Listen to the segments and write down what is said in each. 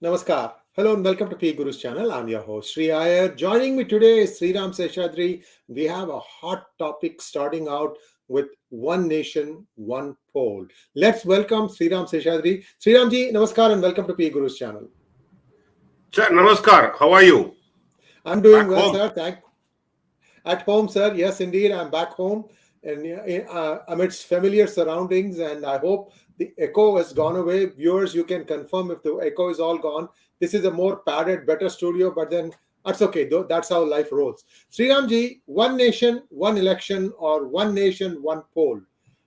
Namaskar. Hello and welcome to P Guru's channel. I'm your host Sri Iyer. Joining me today is Sriram Seshadri. We have a hot topic starting out with one nation, one poll. Let's welcome Sriram Seshadri. Sriram ji, namaskar and welcome to P Guru's channel. Sir, namaskar. How are you? I'm doing Back well, home. sir. At home, sir. Yes, indeed. I'm back home and amidst familiar surroundings, and I hope the echo has gone away. Viewers, you can confirm if the echo is all gone. This is a more padded, better studio, but then that's okay. Though that's how life rolls. Sriramji, one nation, one election, or one nation, one poll.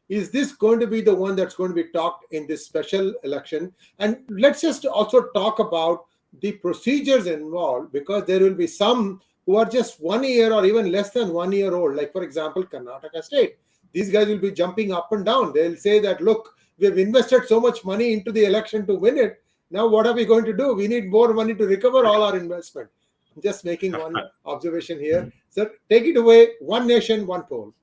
Is this going to be the one that's going to be talked in this special election? And let's just also talk about the procedures involved, because there will be some who are just 1 year or even less than 1 year old, like for example, Karnataka state. These guys will be jumping up and down. They'll say that, look, we've invested so much money into the election to win it. Now, what are we going to do? We need more money to recover all our investment. I'm just making one observation here. Sir, take it away. One nation, one poll.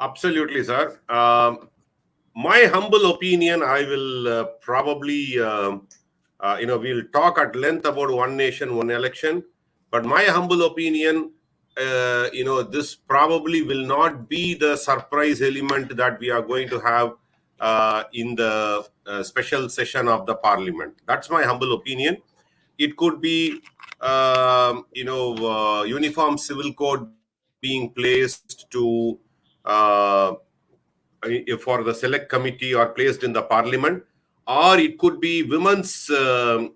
Absolutely, sir. My humble opinion, I will probably, we'll talk at length about one nation, one election. But my humble opinion, this probably will not be the surprise element that we are going to have in the special session of the parliament. That's my humble opinion. It could be, uniform civil code being placed to for the select committee or placed in the parliament, or it could be women's bill.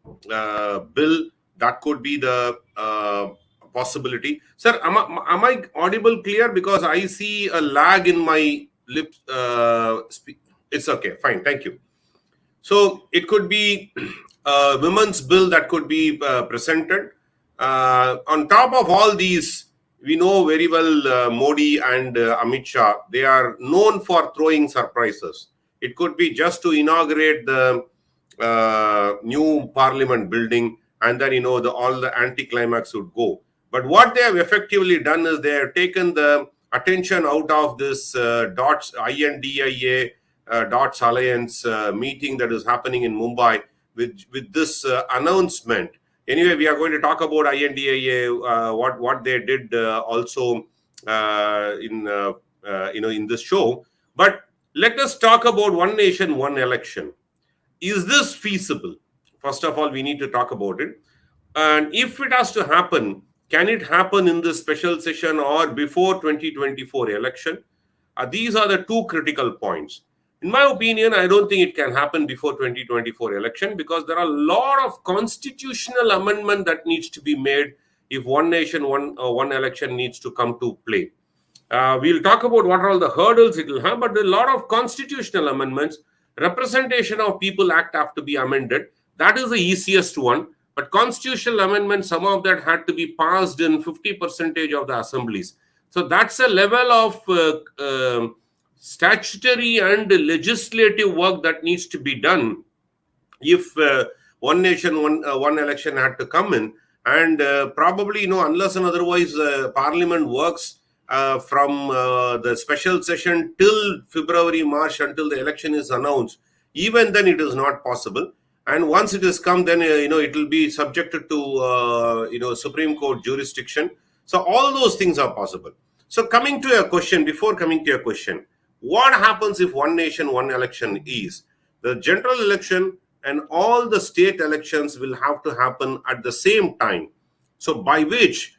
That could be the possibility. Sir, am I audible clear? Because I see a lag in my lips. It's okay, fine, thank you. So it could be a women's bill that could be presented. On top of all these, we know very well Modi and Amit Shah. They are known for throwing surprises. It could be just to inaugurate the new parliament building, and then all the anticlimax would go. But what they have effectively done is they have taken the attention out of this DOTS INDIA DOTS Alliance meeting that is happening in Mumbai with this announcement. Anyway, we are going to talk about INDIA, what they did also in this show. But let us talk about one nation, one election. Is this feasible? First of all, we need to talk about it. And if it has to happen, can it happen in this special session or before 2024 election? These are the two critical points. In my opinion, I don't think it can happen before 2024 election, because there are a lot of constitutional amendment that needs to be made if one nation, one election needs to come to play. We'll talk about what are all the hurdles it will have, but a lot of constitutional amendments. Representation of People Act have to be amended. That is the easiest one. But constitutional amendments, some of that had to be passed in 50% of the assemblies. So that's a level of statutory and legislative work that needs to be done if one nation, one election had to come in. And probably, unless and otherwise parliament works from the special session till February, March, until the election is announced, even then it is not possible. And once it has come, then it will be subjected to Supreme Court jurisdiction. So all those things are possible. So coming to your question, before coming to your question, what happens if one nation, one election is? The general election and all the state elections will have to happen at the same time. So by which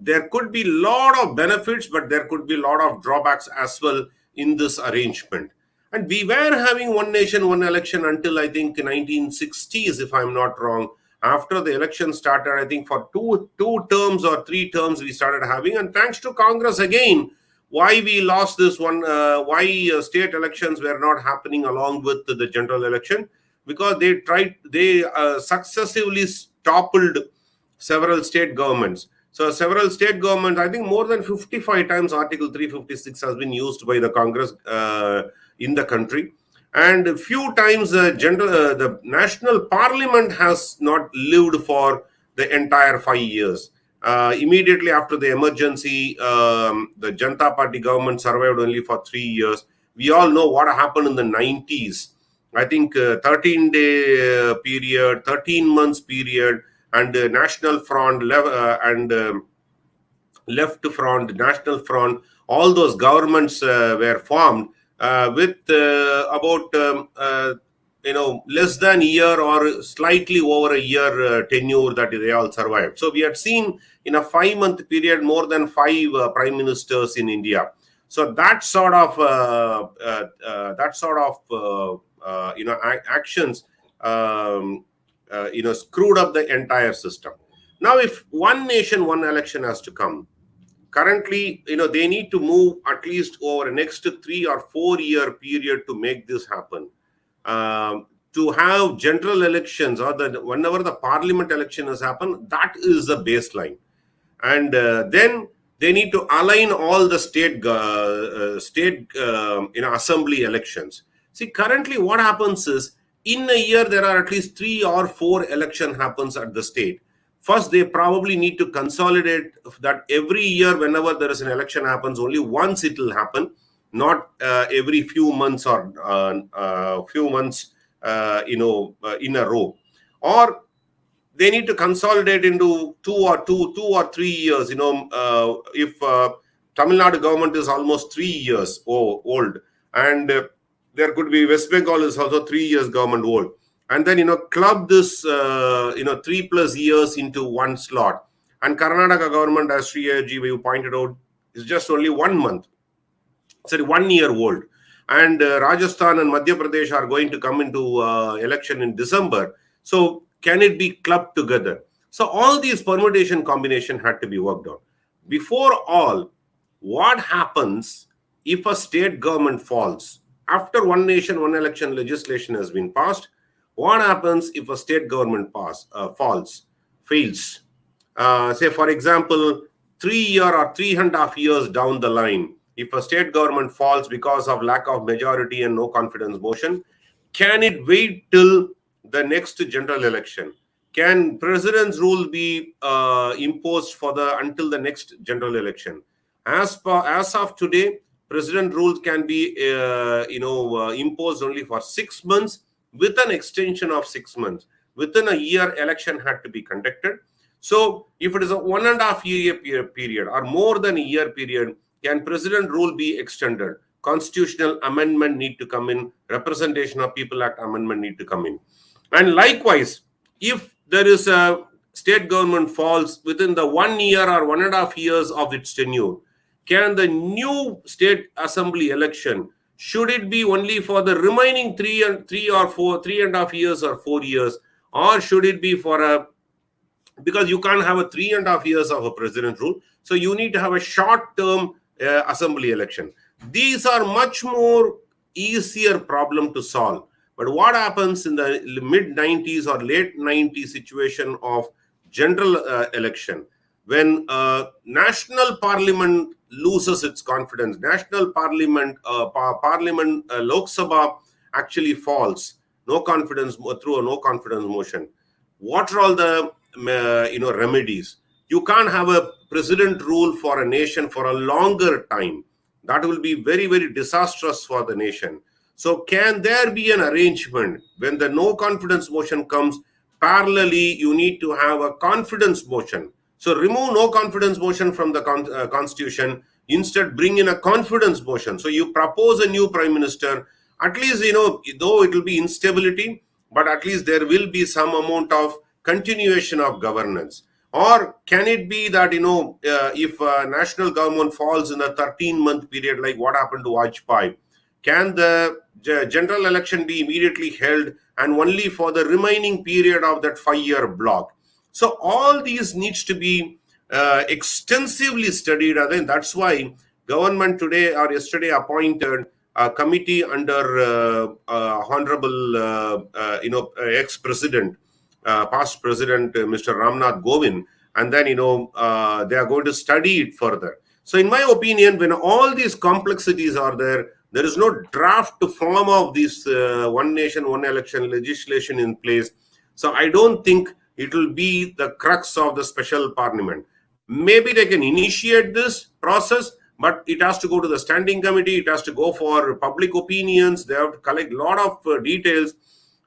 there could be a lot of benefits, but there could be a lot of drawbacks as well in this arrangement. And we were having one nation, one election until I think 1960s, if I'm not wrong. After the election started, I think for two terms or 3 terms we started having. And thanks to Congress again, why we lost this one, why state elections were not happening along with the general election, because they successively toppled several state governments. So several state governments, I think more than 55 times Article 356 has been used by the Congress in the country. And a few times the national parliament has not lived for the entire 5 years. Immediately after the emergency, the Janata Party government survived only for 3 years. We all know what happened in the 90s. I think 13-day period, 13 months period, and National Front and Left Front, National Front, all those governments were formed with about less than a year or slightly over a year tenure that they all survived. So we had seen in a 5-month period more than 5 prime ministers in India. So that sort of actions screwed up the entire system. Now, if one nation, one election has to come, currently, they need to move at least over the next 3 or 4 year period to make this happen. To have general elections or whenever the parliament election has happened, that is the baseline. And then they need to align all the state assembly elections. See, currently what happens is, in a year there are at least 3 or 4 election happens at the state. First, they probably need to consolidate that every year whenever there is an election happens, only once it will happen, not every few months or few months in a row. Or they need to consolidate into 2 or 3 years. If Tamil Nadu government is almost 3 years old, and there could be West Bengal is also 3 years government old, and then club this 3+ years into one slot. And Karnataka government, as Sriram you pointed out, is just only 1 year old. And Rajasthan and Madhya Pradesh are going to come into election in December. So can it be clubbed together? So all these permutation combination had to be worked on. Before all, what happens if a state government falls? After one nation, one election legislation has been passed, what happens if a state government fails? Say, for example, 3 year or 3.5 years down the line, if a state government falls because of lack of majority and no confidence motion, can it wait till the next general election? Can president's rule be imposed until the next general election? As of today, president rules can be imposed only for 6 months with an extension of 6 months. Within a year, election had to be conducted. So if it is a 1.5 year period or more than a year period, can president rule be extended? Constitutional amendment need to come in. Representation of People Act amendment need to come in. And likewise, if there is a state government falls within the 1 year or 1.5 years of its tenure, can the new state assembly election, should it be only for the remaining 3.5 years or 4 years, or should it be because you can't have a 3.5 years of a president rule, so you need to have a short-term assembly election. These are much more easier problem to solve. But what happens in the mid-90s or late 90s situation of general election, when national parliament loses its confidence, national parliament, Lok Sabha actually falls, no confidence through a no confidence motion. What are all the remedies? You can't have a president rule for a nation for a longer time. That will be very, very disastrous for the nation. So can there be an arrangement when the no confidence motion comes, parallelly you need to have a confidence motion? So remove no confidence motion from the constitution, instead bring in a confidence motion. So you propose a new prime minister, at least, though it will be instability, but at least there will be some amount of continuation of governance. Or can it be that, if a national government falls in a 13-month period, like what happened to Vajpayee, can the general election be immediately held and only for the remaining period of that 5-year block? So all these needs to be extensively studied. I think that's why government today or yesterday appointed a committee under Honorable ex-president, past president, Mr. Ramnath Kovind, and then, they are going to study it further. So in my opinion, when all these complexities are there, there is no draft form of this one nation, one election legislation in place. So I don't think it will be the crux of the special parliament. Maybe they can initiate this process, but it has to go to the standing committee, it has to go for public opinions, they have to collect a lot of details,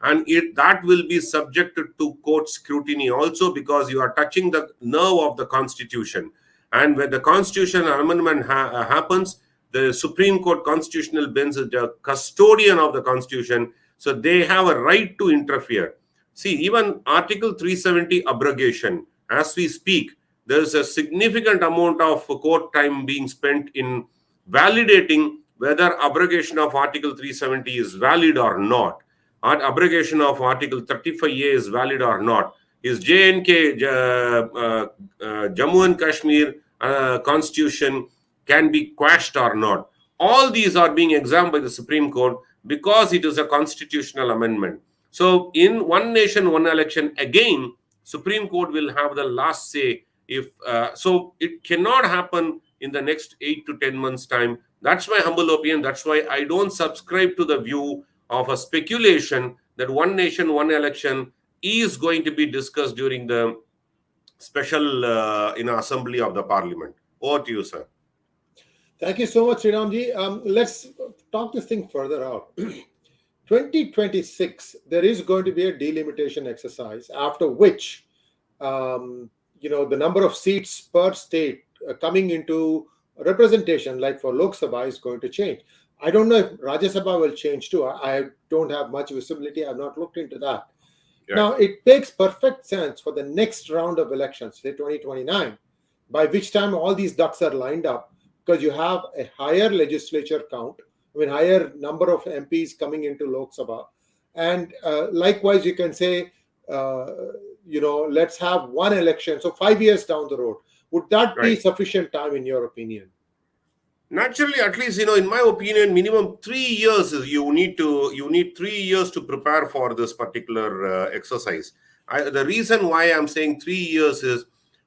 and that will be subjected to court scrutiny also, because you are touching the nerve of the constitution. And when the constitutional amendment happens, the Supreme Court constitutional bench is the custodian of the constitution, so they have a right to interfere. See, even Article 370 abrogation, as we speak, there is a significant amount of court time being spent in validating whether abrogation of Article 370 is valid or not, or abrogation of Article 35A is valid or not. Is J&K, Jammu and Kashmir constitution can be quashed or not? All these are being examined by the Supreme Court because it is a constitutional amendment. So in one nation, one election, again, Supreme Court will have the last say. If so, it cannot happen in the next 8 to 10 months' time. That's my humble opinion. That's why I don't subscribe to the view of a speculation that one nation, one election is going to be discussed during the special assembly of the parliament. Over to you, sir. Thank you so much, Sriramji. Let's talk this thing further out. 2026, there is going to be a delimitation exercise, after which, the number of seats per state coming into representation, like for Lok Sabha, is going to change. I don't know if Rajya Sabha will change too. I don't have much visibility. I've not looked into that. Yeah. Now, it makes perfect sense for the next round of elections, say 2029, by which time all these ducks are lined up, because you have a higher legislature count, higher number of MPs coming into Lok Sabha. And likewise, you can say, let's have one election. So 5 years down the road. Would that be sufficient time, in your opinion? Naturally, at least, in my opinion, minimum 3 years is you need 3 years to prepare for this particular exercise. The reason why I'm saying 3 years is,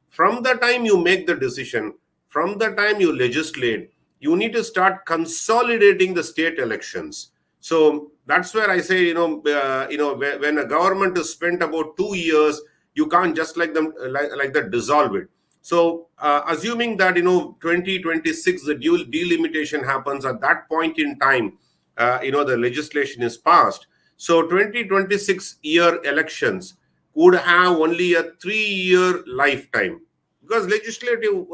from the time you make the decision, from the time you legislate, you need to start consolidating the state elections. So that's where I say, when a government is spent about 2 years, you can't just like that dissolve it. So assuming that 2026 the delimitation happens, at that point in time, the legislation is passed. So 2026 year elections would have only a 3-year lifetime, because legislative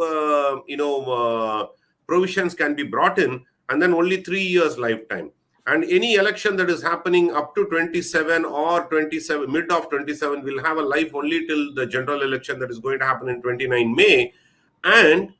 provisions can be brought in, and then only 3 years lifetime. And any election that is happening up to 27 or 27, mid of 27, will have a life only till the general election that is going to happen in 29 May. And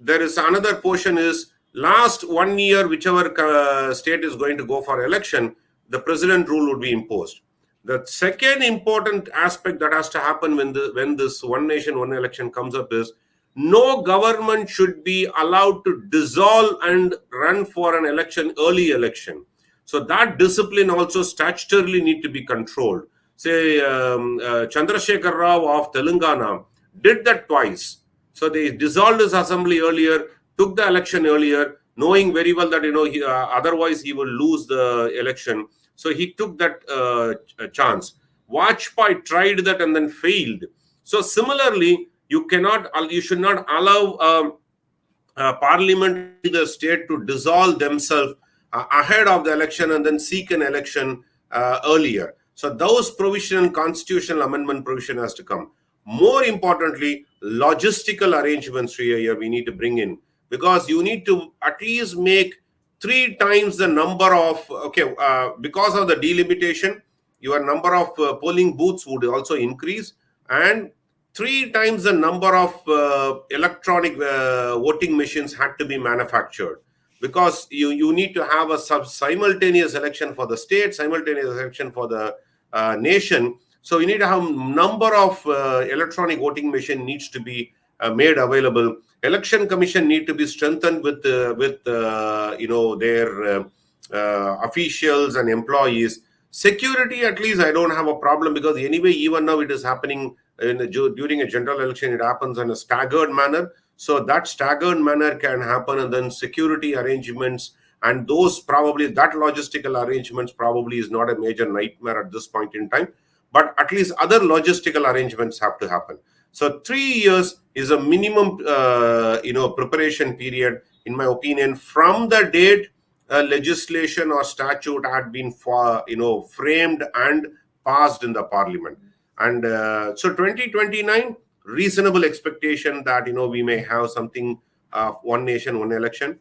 there is another portion is, last 1 year, whichever state is going to go for election, the president rule would be imposed. The second important aspect that has to happen when this one nation, one election comes up is, no government should be allowed to dissolve and run for an election, early election. So that discipline also statutorily need to be controlled. Say Chandrasekhar Rao of Telangana did that twice. So they dissolved his assembly earlier, took the election earlier, knowing very well that otherwise he will lose the election. So he took that chance. Vajpayee tried that and then failed. So similarly, you should not allow parliament in the state to dissolve themselves ahead of the election and then seek an election earlier. So those provision, constitutional amendment provision has to come. More importantly, logistical arrangements here we need to bring in, because you need to at least make 3 times the number of, because of the delimitation, your number of polling booths would also increase, and 3 times the number of electronic voting machines had to be manufactured, because you need to have a simultaneous election for the state, simultaneous election for the nation. So you need to have number of electronic voting machine needs to be made available. Election Commission need to be strengthened with their officials and employees. Security, at least I don't have a problem, because anyway, even now it is happening during a general election. It happens in a staggered manner. So that staggered manner can happen, and then security arrangements and that logistical arrangements probably is not a major nightmare at this point in time. But at least other logistical arrangements have to happen. So 3 years is a minimum, preparation period. in my opinion, from the date legislation or statute had been framed and passed in the parliament. And so 2029, reasonable expectation that we may have something of one nation, one election.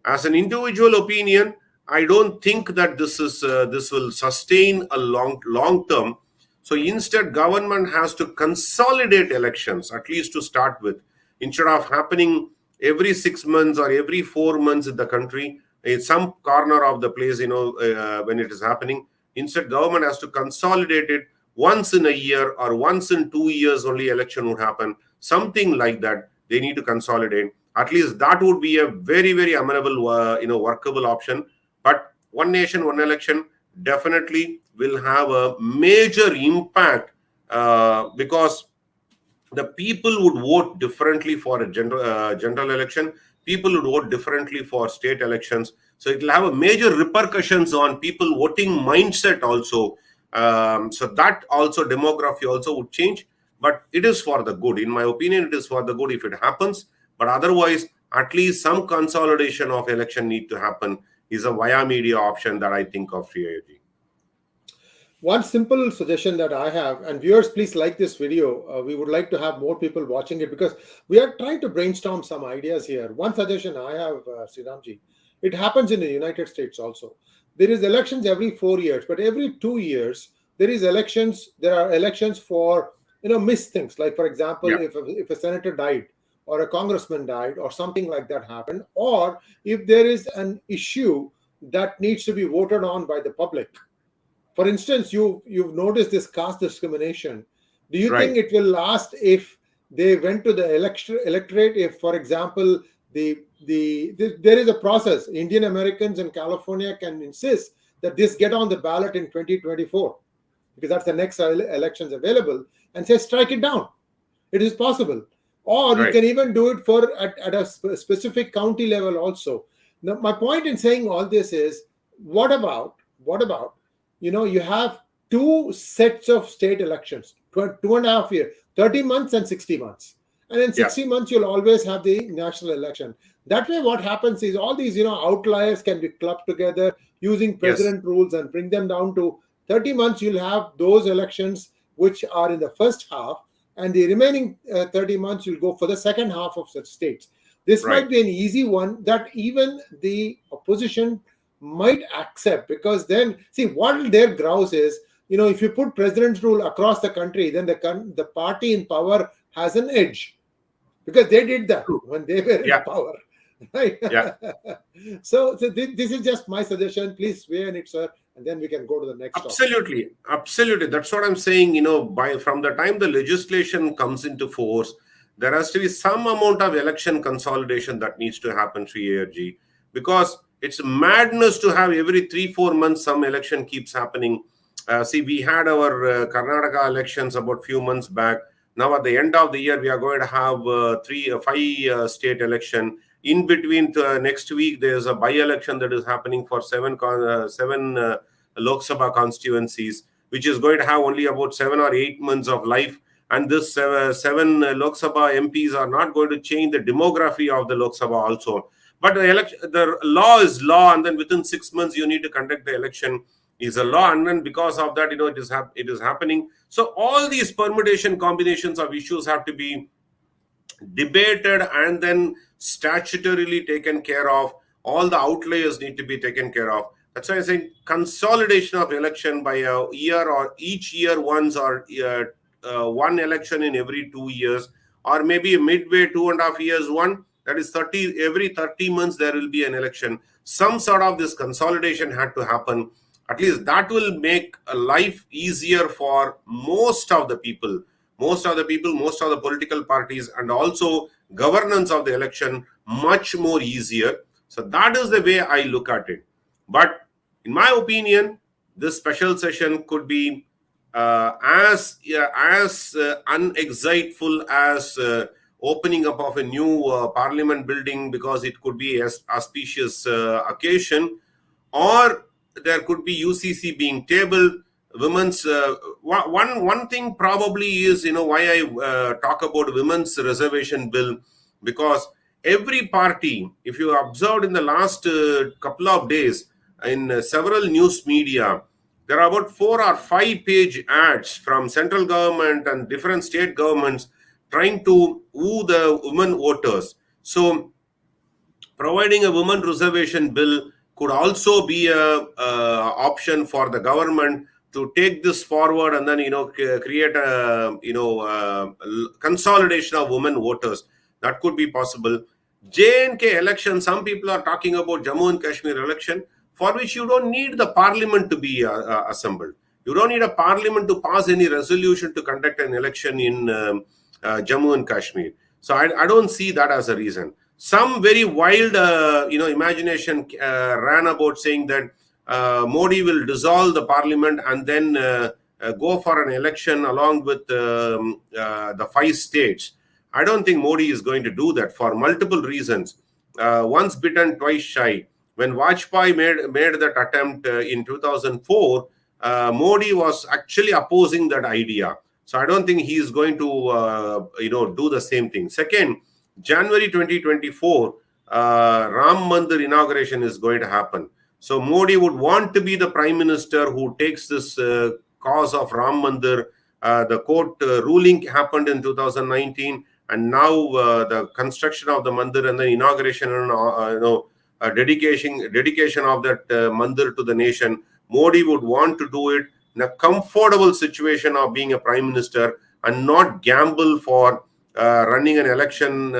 As an individual opinion, I don't think that this will sustain a long term. So instead, government has to consolidate elections, at least to start with, instead of happening every 6 months or every 4 months in the country, in some corner of the place, when it is happening. Instead, government has to consolidate it once in a year or once in 2 years only election would happen. Something like that. They need to consolidate. At least that would be a very, very amenable, workable option. But one nation, one election definitely will have a major impact because the people would vote differently for a general election. People would vote differently for state elections. So it will have a major repercussions on people voting mindset also. So that also demography also would change. But it is for the good. In my opinion, it is for the good if it happens. But otherwise, at least some consolidation of election need to happen is a via media option that I think of, Sriram. One simple suggestion that I have, and viewers, please like this video. We would like to have more people watching it because we are trying to brainstorm some ideas here. One suggestion I have, Sriramji, it happens in the United States also. There is elections every 4 years, but every 2 years there is elections. There are elections for missed things. Like for example, Yeah, if a senator died, or a congressman died, or something like that happened, or if there is an issue that needs to be voted on by the public. For instance, you've noticed this caste discrimination. Do you right. think it will last if they went to the electorate? If, for example, there is a process. Indian Americans in California can insist that this get on the ballot in 2024 because that's the next elections available, and say strike it down. It is possible, or you Right. can even do it at a specific county level also. Now, my point in saying all this is, what about you have two sets of state elections, 2.5 years, 30 months and 60 months. And in Yeah. 60 months, you'll always have the national election. That way, what happens is all these, outliers can be clubbed together using Yes. president rules and bring them down to 30 months. You'll have those elections which are in the first half, and the remaining 30 months, you'll go for the second half of such states. This Right. might be an easy one that even the opposition might accept, because then see what their grouse is, if you put president's rule across the country, then the party in power has an edge, because they did that True. when they were in Yeah. power, right? Yeah. So this is just my suggestion. Please weigh in it, sir, and then we can go to the next topic. Absolutely. Absolutely. That's what I'm saying. From the time the legislation comes into force, there has to be some amount of election consolidation that needs to happen, Sri ARG, because it's madness to have every 3-4 months some election keeps happening. See, we had our Karnataka elections about few months back. Now, at the end of the year, we are going to have five state election. In between, next week, there's a by-election that is happening for seven Lok Sabha constituencies, which is going to have only about 7 or 8 months of life. And this seven Lok Sabha MPs are not going to change the demography of the Lok Sabha also. But the law is law, and then within 6 months you need to conduct the election is a law, and then because of that, it is happening. So all these permutation combinations of issues have to be debated and then statutorily taken care of. All the outliers need to be taken care of. That's why I say consolidation of election by a year or each year once, or one election in every 2 years, or maybe midway 2.5 years one. That is every 30 months there will be an election. Some sort of this consolidation had to happen. At least that will make life easier for most of the people, most of the political parties, and also governance of the election much more easier. So that is the way I look at it. But in my opinion, this special session could be as unexciteful as opening up of a new parliament building, because it could be an auspicious occasion, or there could be UCC being tabled. Women's one thing probably is why I talk about women's reservation bill, because every party, if you observed in the last couple of days in several news media, there are about 4 or 5 page ads from central government and different state governments trying to woo the women voters. So providing a women reservation bill could also be a option for the government to take this forward, and then create a consolidation of women voters. That could be possible. J&K election, some people are talking about Jammu and Kashmir election, for which you don't need the parliament to be assembled. You don't need a parliament to pass any resolution to conduct an election in Jammu and Kashmir. So I don't see that as a reason. Some very wild imagination ran about saying that Modi will dissolve the parliament and then go for an election along with the 5 states. I don't think Modi is going to do that for multiple reasons. Once bitten, twice shy. When Vajpayee made that attempt in 2004, Modi was actually opposing that idea. So I don't think he is going to do the same thing. Second, January 2024, Ram Mandir inauguration is going to happen. So Modi would want to be the prime minister who takes this cause of Ram Mandir. The court ruling happened in 2019, and now the construction of the mandir and the inauguration and dedication of that mandir to the nation. Modi would want to do it in a comfortable situation of being a prime minister and not gamble for running an election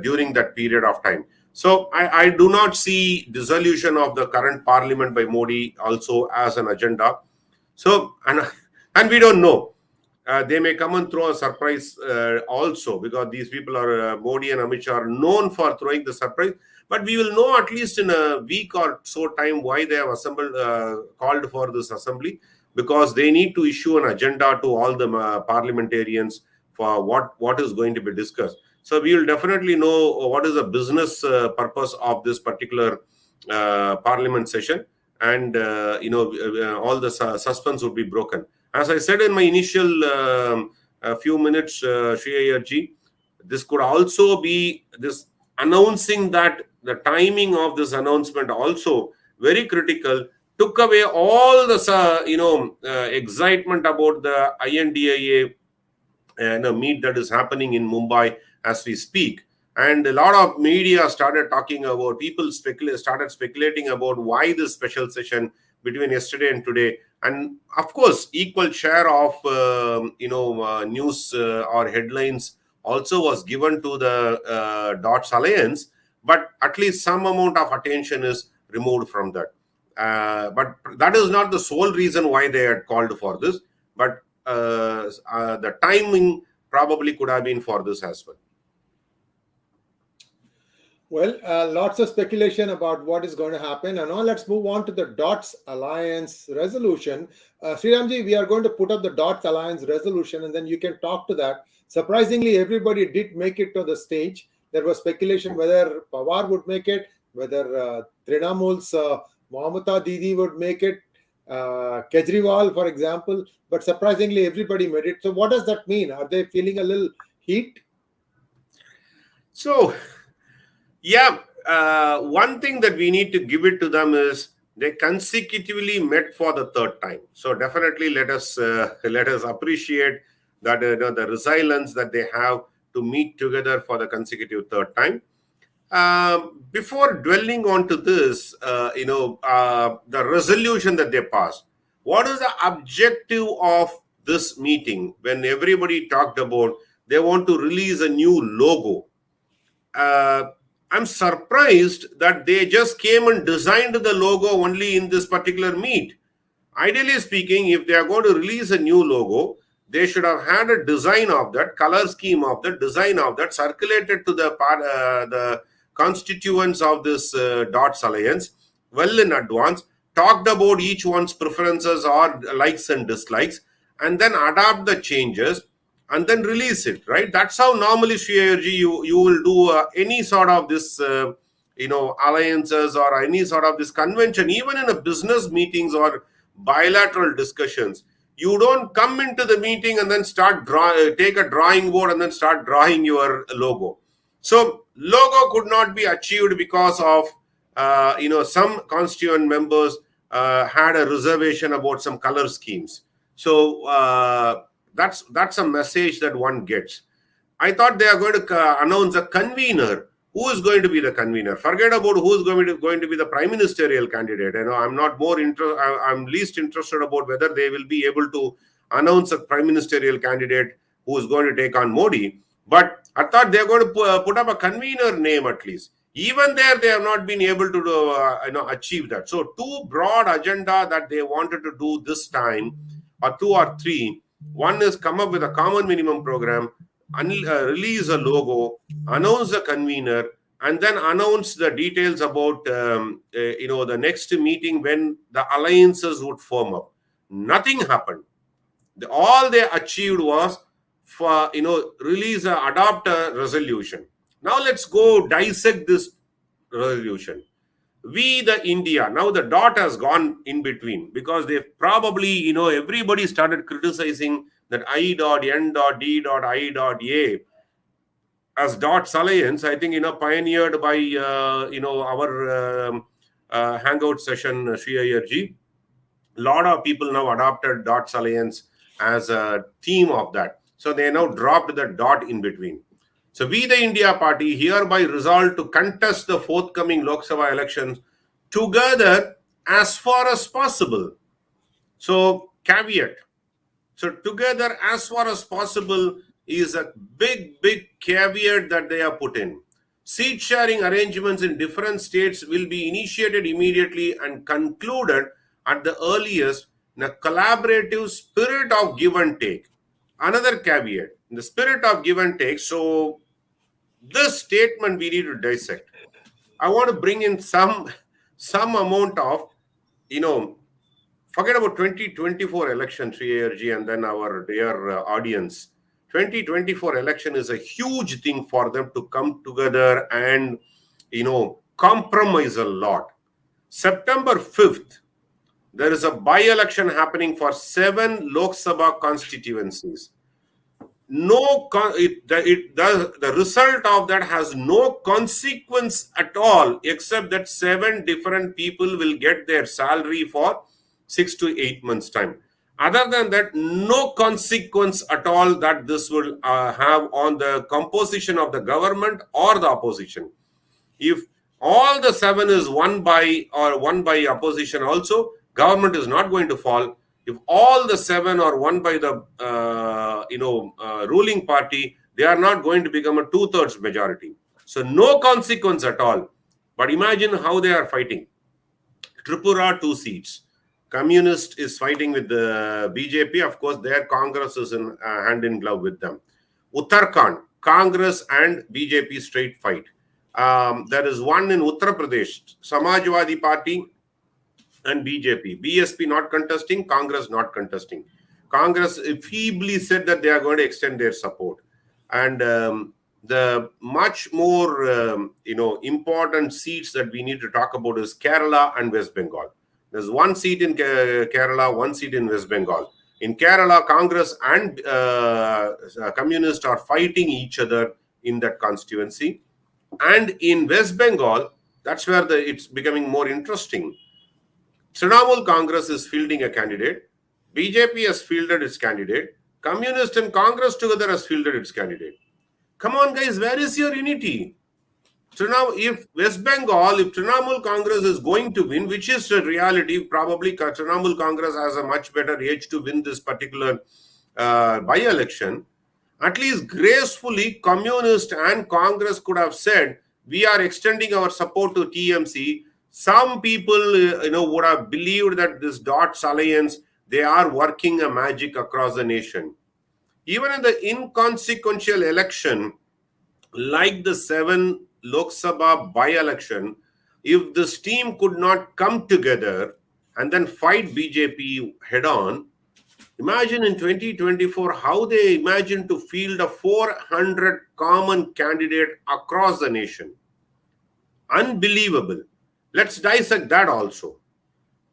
during that period of time. So I do not see dissolution of the current parliament by Modi also as an agenda. So and we don't know. They may come and throw a surprise also, because these people are Modi and Amit Shah are known for throwing the surprise. But we will know at least in a week or so time why they have assembled, called for this assembly, because they need to issue an agenda to all the parliamentarians for what is going to be discussed. So we will definitely know what is the business purpose of this particular parliament session, and all the suspense would be broken. As I said in my initial few minutes, Shri Ayarji, this could also be this announcing that the timing of this announcement also very critical, took away all the excitement about the INDIA meet that is happening in Mumbai as we speak. And a lot of media started talking about, people started speculating about why this special session between yesterday and today. And of course, equal share of news or headlines also was given to the Dots Alliance, but at least some amount of attention is removed from that. But that is not the sole reason why they had called for this, but the timing probably could have been for this as well. Well, lots of speculation about what is going to happen. And now let's move on to the Dots Alliance resolution. Sriramji, we are going to put up the Dots Alliance resolution, and then you can talk to that. Surprisingly, everybody did make it to the stage. There was speculation whether Pawar would make it, whether Trinamool's Mamata Didi would make it, Kejriwal, for example. But surprisingly, everybody made it. So what does that mean? Are they feeling a little heat? So, yeah, one thing that we need to give it to them is they consecutively met for the third time. So definitely let us appreciate that the resilience that they have to meet together for the consecutive third time. Before dwelling onto this, the resolution that they passed, what is the objective of this meeting when everybody talked about they want to release a new logo? I'm surprised that they just came and designed the logo only in this particular meet. Ideally speaking, if they are going to release a new logo, they should have had a design of that, color scheme of that, design of that, circulated to the constituents of this Dots Alliance well in advance, talked about each one's preferences or likes and dislikes, and then adapt the changes and then release it, right? That's how normally, Sri you will do any sort of this, alliances or any sort of this convention, even in a business meetings or bilateral discussions. You don't come into the meeting and then take a drawing board and then start drawing your logo. So logo could not be achieved because of some constituent members had a reservation about some color schemes. So that's a message that one gets. I thought they are going to announce a convener. Who is going to be the convener? Forget about who is going to be the prime ministerial candidate. I'm not more I'm least interested about whether they will be able to announce a prime ministerial candidate who is going to take on Modi. But I thought they are going to put up a convener name at least. Even there, they have not been able to achieve that. So two broad agenda that they wanted to do this time, or two or three. One is come up with a common minimum program, release a logo, announce the convener, and then announce the details about the next meeting when the alliances would form up. Nothing happened. All they achieved was for release adopt a resolution. Now let's go dissect this resolution. We the India, now the dot has gone in between because they probably everybody started criticizing that I dot N dot D dot I dot A as dots alliance. I think pioneered by our hangout session, Sri Ayerji. A lot of people now adopted dots alliance as a theme of that. So they now dropped the dot in between. So we the India party hereby resolve to contest the forthcoming Lok Sabha elections together as far as possible. So caveat. So together as far as possible is a big caveat that they have put in. Seat sharing arrangements in different states will be initiated immediately and concluded at the earliest in a collaborative spirit of give and take. Another caveat, in the spirit of give and take. So this statement we need to dissect. I want to bring in some amount of, forget about 2024 election, Sri ARG, and then our dear audience. 2024 election is a huge thing for them to come together and, compromise a lot. September 5th, there is a by-election happening for 7 Lok Sabha constituencies. The result of that has no consequence at all, except that 7 different people will get their salary for 6 to 8 months' time. Other than that, no consequence at all that this will have on the composition of the government or the opposition. If all the 7 is won by opposition also, government is not going to fall. If all the 7 are won by the ruling party, they are not going to become a 2/3 majority. So no consequence at all. But imagine how they are fighting. Tripura 2 seats. Communist is fighting with the BJP. Of course, their Congress is in hand in glove with them. Uttarakhand, Congress and BJP straight fight. There is one in Uttar Pradesh, Samajwadi Party and BJP. BSP not contesting, Congress not contesting. Congress feebly said that they are going to extend their support. And the much more important seats that we need to talk about is Kerala and West Bengal. There's 1 seat in Kerala, 1 seat in West Bengal. In Kerala, Congress and Communists are fighting each other in that constituency. And in West Bengal, that's where it's becoming more interesting. Trinamool Congress is fielding a candidate. BJP has fielded its candidate. Communist and Congress together has fielded its candidate. Come on, guys, where is your unity? So now, if West Bengal, if Trinamool Congress is going to win, which is a reality, probably Trinamool Congress has a much better edge to win this particular by-election, at least gracefully, Communist and Congress could have said, we are extending our support to TMC. Some people, would have believed that this Dots Alliance, they are working a magic across the nation. Even in the inconsequential election, like the 7 Lok Sabha by-election, if this team could not come together and then fight BJP head-on, imagine in 2024 how they imagine to field a 400 common candidate across the nation. Unbelievable. Let's dissect that also.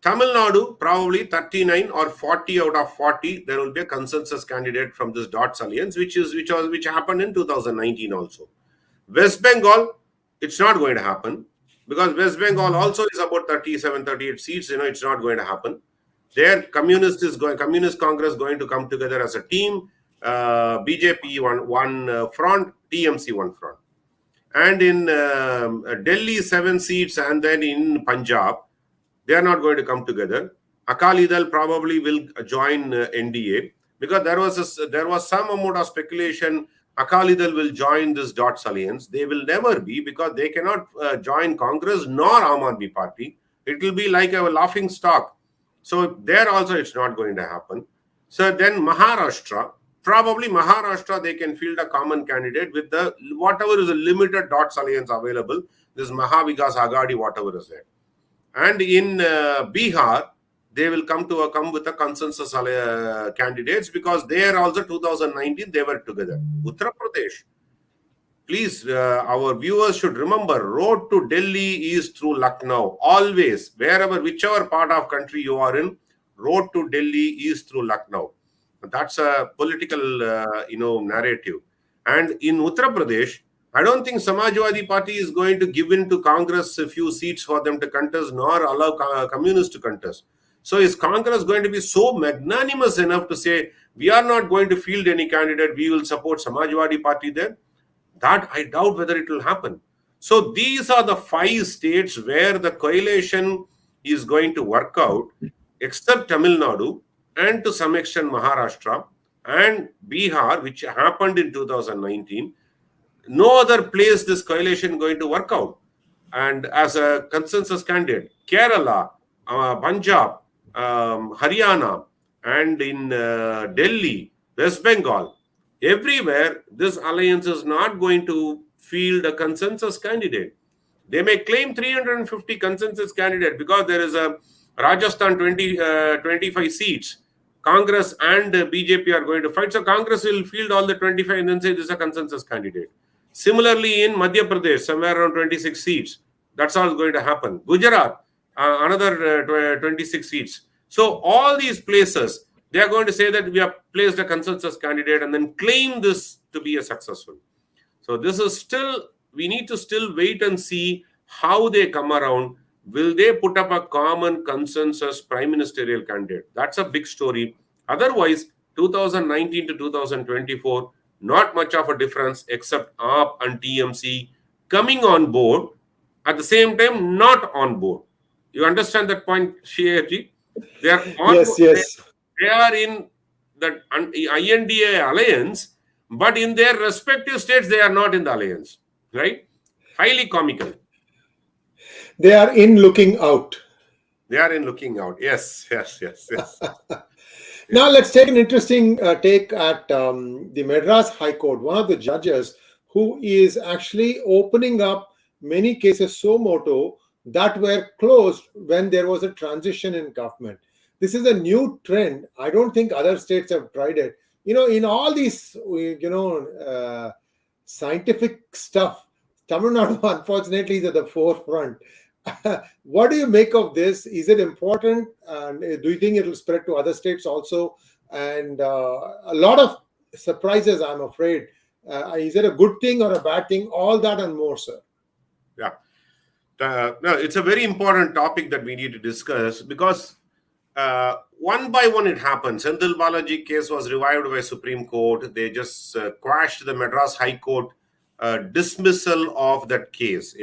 Tamil Nadu, probably 39 or 40 out of 40, there will be a consensus candidate from this Dots Alliance, which happened in 2019 also. West Bengal, it's not going to happen because West Bengal also is about 37, 38 seats. It's not going to happen. Their Communist Congress going to come together as a team. BJP one front, TMC one front. And in Delhi, 7 seats, and then in Punjab, they are not going to come together. Akali Dal probably will join NDA because there was some amount of speculation Akali Dal will join this Dots alliance. They will never be because they cannot join Congress nor Aam Aadmi Party. It will be like a laughing stock. So there also it's not going to happen. So then Maharashtra, probably Maharashtra, they can field a common candidate with the whatever is a limited Dots alliance available. This Mahavikas Agadi, whatever is there. And in Bihar, they will come with a consensus candidates because there also 2019 they were together. Uttar Pradesh, please, our viewers should remember, road to Delhi is through Lucknow. Always, whichever part of country you are in, road to Delhi is through Lucknow. That's a political, narrative. And in Uttar Pradesh, I don't think Samajwadi Party is going to give in to Congress a few seats for them to contest, nor allow communists to contest. So is Congress going to be so magnanimous enough to say, we are not going to field any candidate, we will support Samajwadi Party there? That I doubt whether it will happen. So these are the 5 states where the coalition is going to work out, except Tamil Nadu and to some extent Maharashtra and Bihar, which happened in 2019. No other place this coalition going to work out. And as a consensus candidate, Kerala, Punjab, Haryana, and in Delhi, West Bengal, everywhere, this alliance is not going to field a consensus candidate. They may claim 350 consensus candidate because there is a Rajasthan 25 seats. Congress and BJP are going to fight. So Congress will field all the 25 and then say this is a consensus candidate. Similarly, in Madhya Pradesh, somewhere around 26 seats. That's all going to happen. Gujarat, another 26 seats. So all these places, they are going to say that we have placed a consensus candidate and then claim this to be a successful. So this is still, we need to still wait and see how they come around. Will they put up a common consensus prime ministerial candidate? That's a big story. Otherwise, 2019 to 2024, not much of a difference except AAP and TMC coming on board, at the same time not on board. You understand that point, Shreyaji? They are on Yes, board. yes. They are in the INDA alliance, but in their respective states, they are not in the alliance, right? Highly comical. They are in looking out. They are in looking out. Yes. Now let's take an interesting take at the Madras High Court. One of the judges who is actually opening up many cases so moto that were closed when there was a transition in government. This is a new trend. I don't think other states have tried it. In all these, scientific stuff, Tamil Nadu, unfortunately, is at the forefront. What do you make of this? Is it important? And do you think it will spread to other states also? And a lot of surprises, I'm afraid. Is it a good thing or a bad thing? All that and more, sir. Yeah. No, it's a very important topic that we need to discuss because one by one it happens. Senthil Balaji case was revived by Supreme Court. They just quashed the Madras High Court dismissal of that case.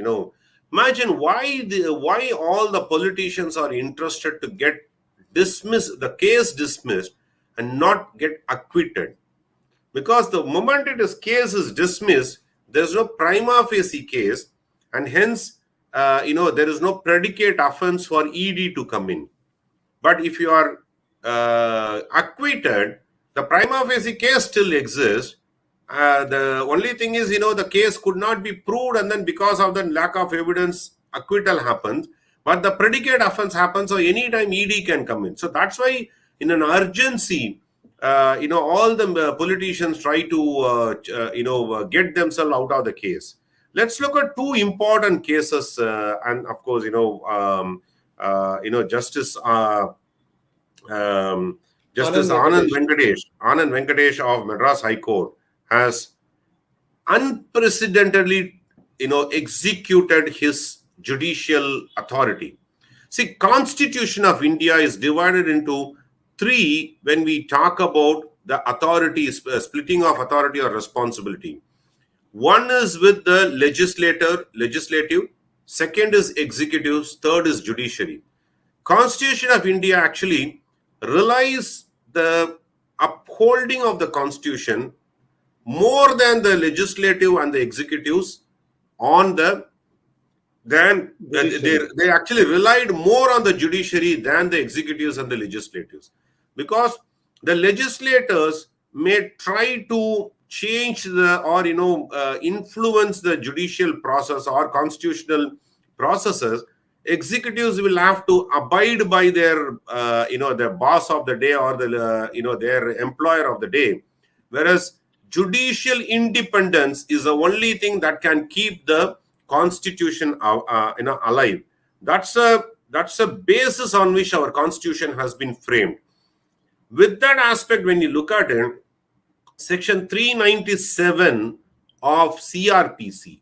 Imagine why all the politicians are interested to get the case dismissed and not get acquitted. Because the moment case is dismissed, there's no prima facie case, and hence, there is no predicate offense for ED to come in. But if you are acquitted, the prima facie case still exists. The only thing is, the case could not be proved, and then because of the lack of evidence, acquittal happens. But the predicate offense happens, so anytime ED can come in. So that's why, in an urgency, all the politicians try to, get themselves out of the case. Let's look at 2 important cases, and of course, Justice Anand Venkatesh of Madras High Court has unprecedentedly executed his judicial authority. See, Constitution of India is divided into three when we talk about the authority, splitting of authority or responsibility. One is with the legislative, second is executive, third is judiciary. Constitution of India actually relies the upholding of the constitution more than the legislative and the executives on the they actually relied more on the judiciary than the executives and the legislatives, because the legislators may try to change the or influence the judicial process or constitutional processes. Executives will have to abide by their their boss of the day or the their employer of the day, whereas judicial independence is the only thing that can keep the constitution alive. That's a basis on which our constitution has been framed. With that aspect, when you look at it, section 397 of CRPC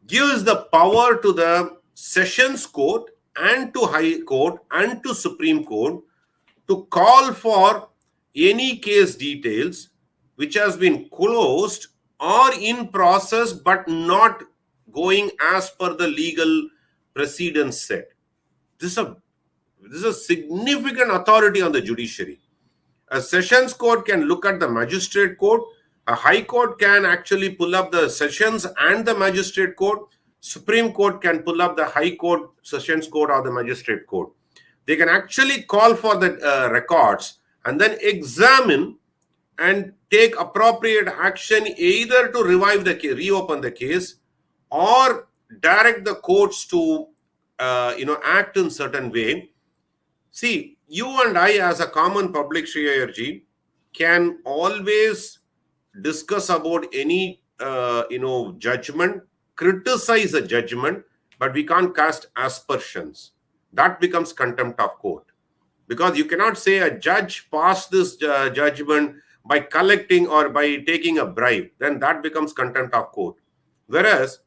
gives the power to the sessions court and to high court and to Supreme Court to call for any case details which has been closed or in process but not going as per the legal precedence set. This is a significant authority on the judiciary. A sessions court can look at the magistrate court. A high court can actually pull up the sessions and the magistrate court. Supreme Court can pull up the high court, sessions court, or the magistrate court. They can actually call for the records and then examine and take appropriate action, either to revive the case, reopen the case, or direct the courts to act in certain way. See, you and I as a common public, Sri Ayarji, can always discuss about any judgment, criticize a judgment, but we can't cast aspersions. That becomes contempt of court, because you cannot say a judge passed this judgment by collecting or by taking a bribe. Then that becomes contempt of court. Whereas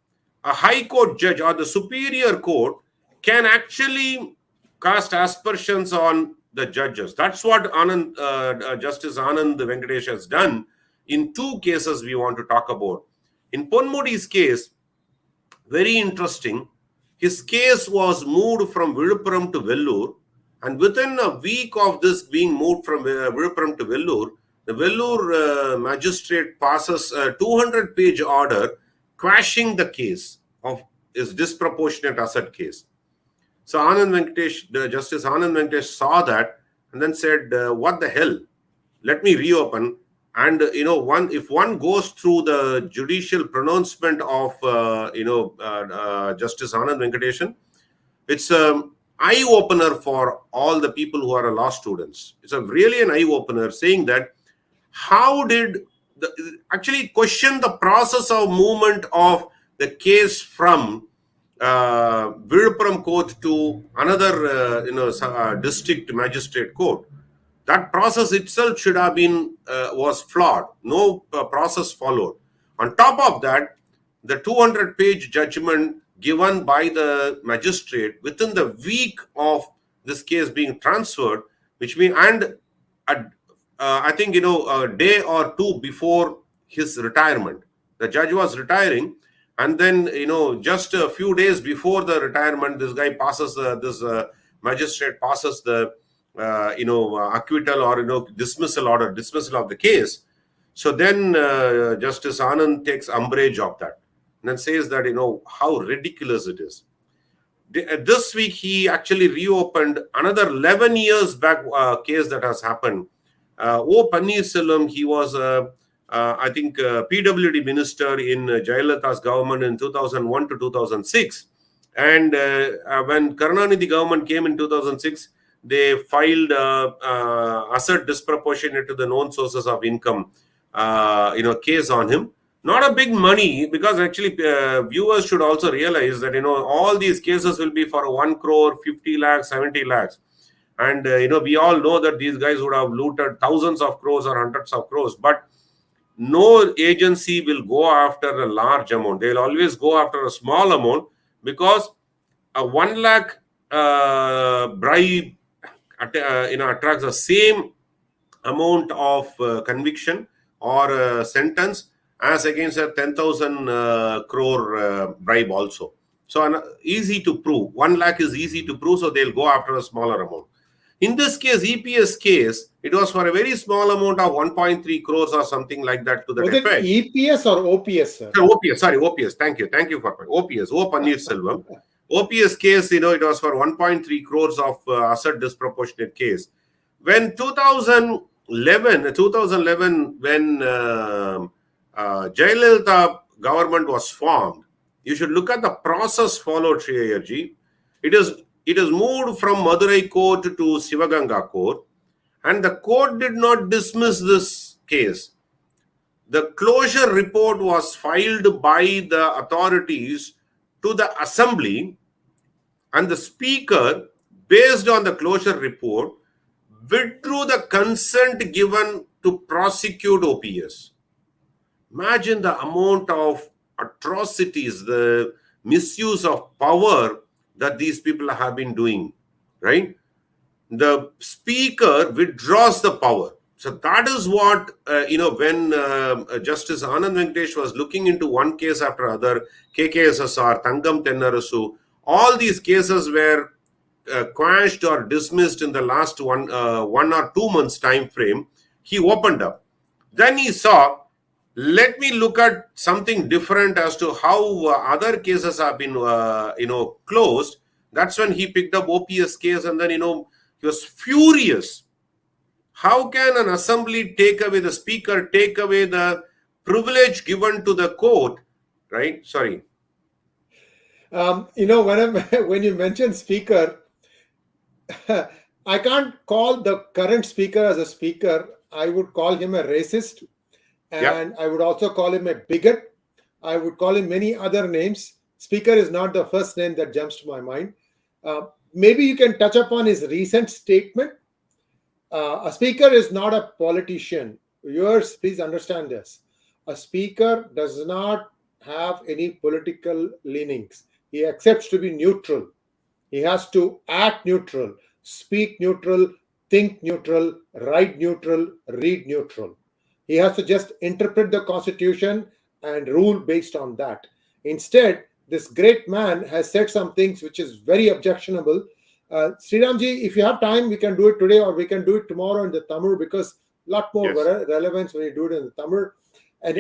a high court judge or the superior court can actually cast aspersions on the judges. That's what Anand, Justice Anand Venkatesh has done in two cases we want to talk about. In Ponmodi's case, very interesting, his case was moved from Viluppuram to Vellore, and within a week of this being moved from Viluppuram to Vellore, the Vellore magistrate passes a 200-page order quashing the case of his disproportionate asset case. So Anand Venkatesh, Justice Anand Venkatesh saw that and then said, what the hell? Let me reopen. And, if one goes through the judicial pronouncement of, Justice Anand Venkatesh, it's an eye-opener for all the people who are law students. It's really an eye-opener, saying that how did actually question the process of movement of the case from Viluppuram court to another, district magistrate court. That process itself should have been, was flawed. No process followed. On top of that, the 200-page judgment given by the magistrate within the week of this case being transferred, which means, and I think, a day or two before his retirement, the judge was retiring. And then, just a few days before the retirement, this guy passes, magistrate passes the, acquittal or, dismissal order, dismissal of the case. So then Justice Anand takes umbrage of that and then says that, how ridiculous it is. This week, he actually reopened another 11 years back case that has happened. O. Pannirselvam, he was I think PWD minister in Jayalalitha's government in 2001 to 2006. And when Karunanidhi government came in 2006, they filed asset disproportionate to the known sources of income, case on him. Not a big money, because actually viewers should also realize that, all these cases will be for 1 crore, 50 lakhs, 70 lakhs. And, we all know that these guys would have looted thousands of crores or hundreds of crores. But no agency will go after a large amount. They'll always go after a small amount, because a 1 lakh bribe attracts the same amount of conviction or sentence as against a 10,000 crore bribe also. So easy to prove. 1 lakh is easy to prove, so they'll go after a smaller amount. In this case, EPS case, it was for a very small amount of 1.3 crores or something like that to that Was effect. it EPS or OPS, sir? OPS, sorry, OPS. Thank you for OPS. O Paneerselvam. OPS case, it was for 1.3 crores of asset disproportionate case. When 2011, when Jayalalitha government was formed, you should look at the process followed, Sri Ayarji. It is moved from Madurai court to Sivaganga court, and the court did not dismiss this case. The closure report was filed by the authorities to the assembly, and the speaker, based on the closure report, withdrew the consent given to prosecute OPS. Imagine the amount of atrocities, the misuse of power that these people have been doing, right? The speaker withdraws the power. So that is what, when Justice Anand Venkatesh was looking into one case after other, KKSSR, Tangam Tennarasu, all these cases were quashed or dismissed in the last 1 or 2 months time frame. He opened up. Then he saw, let me look at something different as to how other cases have been, closed. That's when he picked up OPS case, and then, he was furious. How can an assembly take away, the speaker take away the privilege given to the court, right? Sorry. When you mention speaker, I can't call the current speaker as a speaker. I would call him a racist, and I would also call him a bigot. I would call him many other names. Speaker is not the first name that jumps to my mind. Maybe you can touch upon his recent statement. A speaker is not a politician. Viewers, please understand this. A speaker does not have any political leanings. He accepts to be neutral. He has to act neutral, speak neutral, think neutral, write neutral, read neutral. He has to just interpret the Constitution and rule based on that. Instead, this great man has said some things which is very objectionable. Sriramji, if you have time, we can do it today or we can do it tomorrow in the Tamil, because a lot more relevance when you do it in the Tamil. And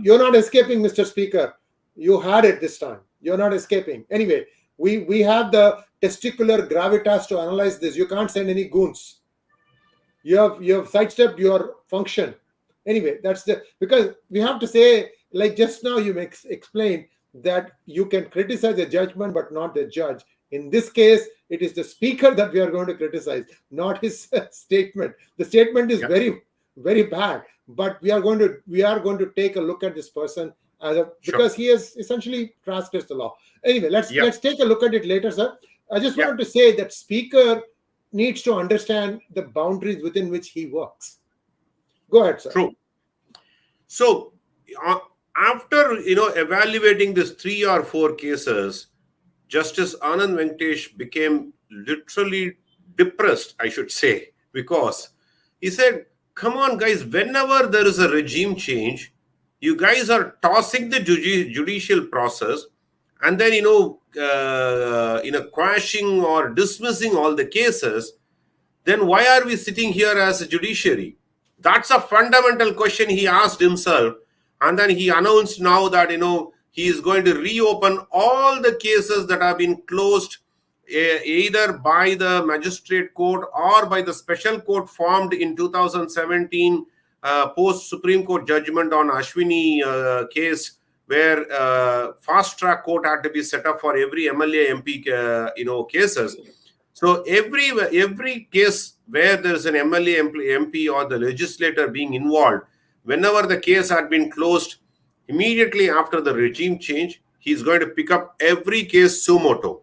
you're not escaping, Mr. Speaker. You had it this time. You're not escaping. Anyway, we have the testicular gravitas to analyze this. You can't send any goons. You have sidestepped your function. Anyway, because we have to say, like just now you explained that you can criticize the judgment but not the judge. In this case, it is the speaker that we are going to criticize, not his statement. The statement is very, very bad, but we are going to take a look at this person because he has essentially transgressed the law. Anyway, let's take a look at it later, sir. I just wanted to say that speaker needs to understand the boundaries within which he works. Go ahead, sir. True. So after evaluating these 3 or 4 cases, Justice Anand Venkatesh became literally depressed, I should say, because he said, come on, guys, whenever there is a regime change, you guys are tossing the judicial process and then, quashing or dismissing all the cases. Then why are we sitting here as a judiciary? That's a fundamental question he asked himself. And then he announced now that, he is going to reopen all the cases that have been closed either by the magistrate court or by the special court formed in 2017 post Supreme Court judgment on Ashwini case, where fast track court had to be set up for every MLA MP cases. So every case where there is an MLA MP or the legislator being involved, whenever the case had been closed, immediately after the regime change, he's going to pick up every case suo motu.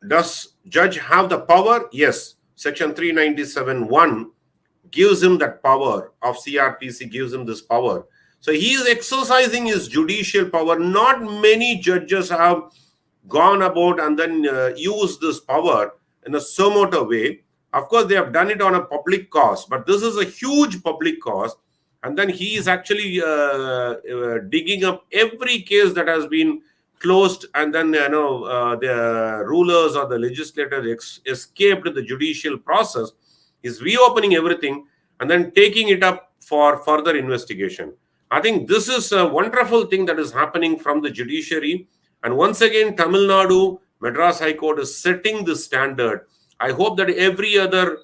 Does judge have the power? Yes. Section 397(1), gives him that power of CRPC, gives him this power. So he is exercising his judicial power. Not many judges have gone about and then used this power in a summota way. Of course, they have done it on a public cause, but this is a huge public cause. And then he is actually digging up every case that has been closed, and then the rulers or the legislators escaped the judicial process. Is reopening everything and then taking it up for further investigation. I think this is a wonderful thing that is happening from the judiciary. And once again, Tamil Nadu, Madras High Court is setting the standard. I hope that every other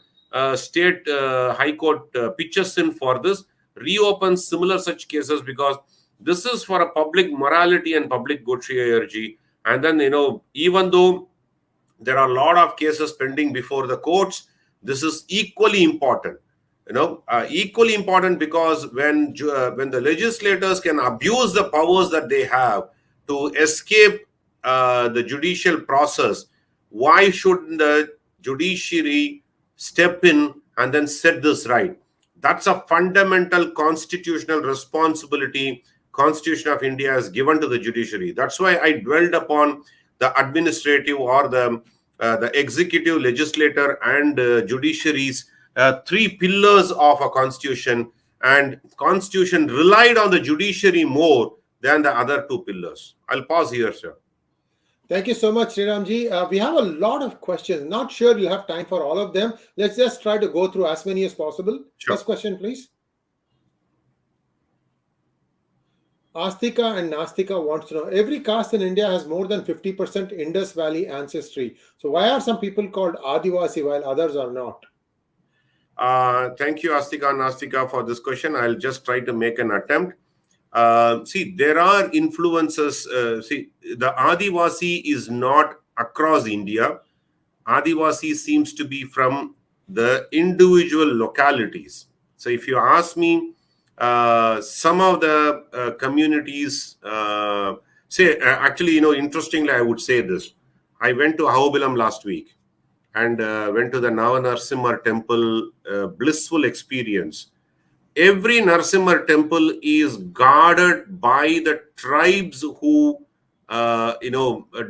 state High Court pitches in for this, reopens similar such cases, because this is for a public morality and public good energy. And then, even though there are a lot of cases pending before the courts, this is equally important. Equally important, because when the legislators can abuse the powers that they have to escape the judicial process, why shouldn't the judiciary step in and then set this right? That's a fundamental constitutional responsibility Constitution of India has given to the judiciary. That's why I dwelled upon the administrative or the executive, legislator, and judiciaries, three pillars of a constitution, and constitution relied on the judiciary more than the other two pillars. I'll pause here, sir. Thank you so much, Sriramji. We have a lot of questions. Not sure we'll have time for all of them. Let's just try to go through as many as possible. Sure. First question, please. Astika and Nastika wants to know, every caste in India has more than 50% Indus Valley ancestry. So why are some people called Adivasi while others are not? Thank you, Astika and Nastika, for this question. I'll just try to make an attempt. See, there are influences. The Adivasi is not across India. Adivasi seems to be from the individual localities. So if you ask me, some of the communities actually, interestingly, I would say this. I went to Ahobilam last week and went to the Navanarsimha temple, blissful experience. Every Narsimha temple is guarded by the tribes who,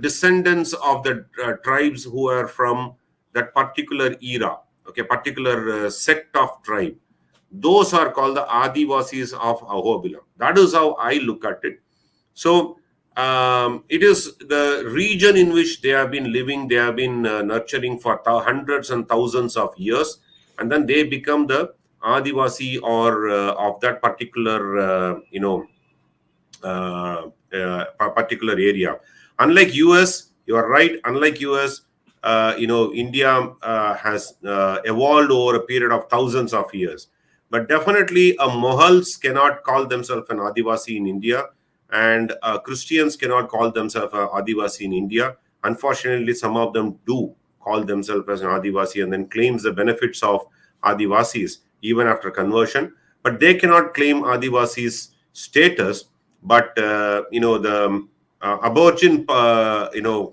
descendants of the tribes who are from that particular era, particular sect of tribe. Those are called the Adivasis of Ahobilam. That is how I look at it. So it is the region in which they have been living, they have been nurturing for hundreds and thousands of years, and then they become the Adivasi or of that particular, particular area. Unlike US, you are right. Unlike US, India has evolved over a period of thousands of years. But definitely, Mohals cannot call themselves an Adivasi in India, and Christians cannot call themselves an Adivasi in India. Unfortunately, some of them do call themselves as an Adivasi and then claims the benefits of Adivasis even after conversion. But they cannot claim Adivasi's status. But the Aborigine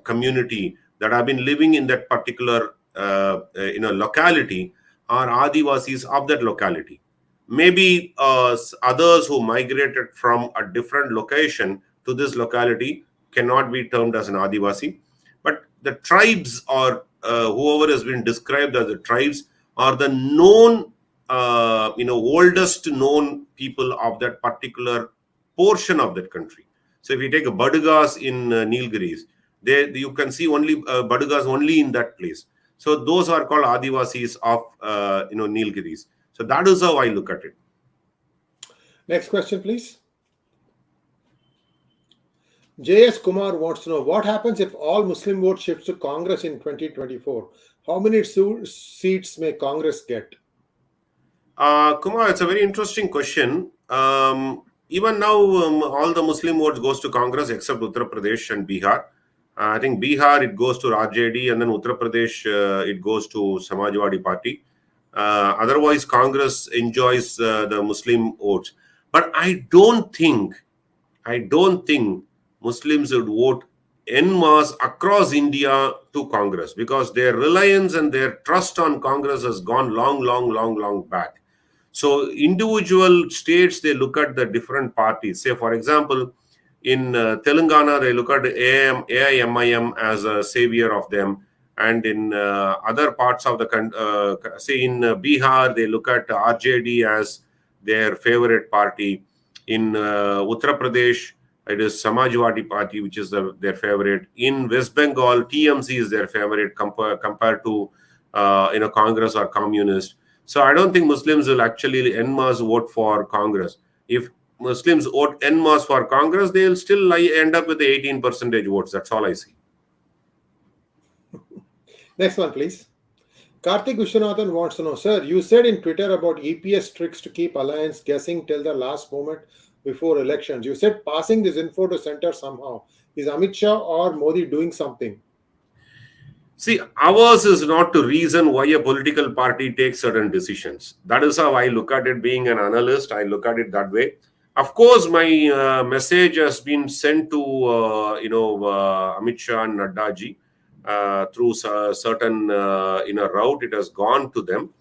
community that have been living in that particular locality are Adivasis of that locality. Maybe others who migrated from a different location to this locality cannot be termed as an Adivasi. But the tribes or whoever has been described as the tribes are the known, oldest known people of that particular portion of that country. So if you take a Badugas in Nilgiris, you can see only Badugas only in that place. So those are called Adivasis of Nilgiris. So that is how I look at it. Next question, please. J.S. Kumar wants to know, what happens if all Muslim vote shifts to Congress in 2024? How many seats may Congress get? Kumar, it's a very interesting question. Even now, all the Muslim votes goes to Congress except Uttar Pradesh and Bihar. I think Bihar, it goes to RJD, and then Uttar Pradesh, it goes to Samajwadi Party. Otherwise, Congress enjoys the Muslim votes. But I don't think Muslims would vote en masse across India to Congress, because their reliance and their trust on Congress has gone long back. So individual states, they look at the different parties. Say, for example, in Telangana, they look at AIMIM as a savior of them. And in other parts of the country, say in Bihar, they look at RJD as their favorite party. In Uttar Pradesh, it is Samajwadi Party, which is their favorite. In West Bengal, TMC is their favorite compared to Congress or Communist. So I don't think Muslims will actually en masse vote for Congress. If Muslims vote en masse for Congress, they will still end up with the 18% votes. That's all I see. Next one, please. Karthik Vishwanathan wants to know, sir, you said in Twitter about EPS tricks to keep alliance guessing till the last moment before elections. You said passing this info to center somehow. Is Amit Shah or Modi doing something? See, ours is not to reason why a political party takes certain decisions. That is how I look at it. Being an analyst, I look at it that way. Of course, my message has been sent to Amit Shah and Nadda ji through certain route. It has gone to them.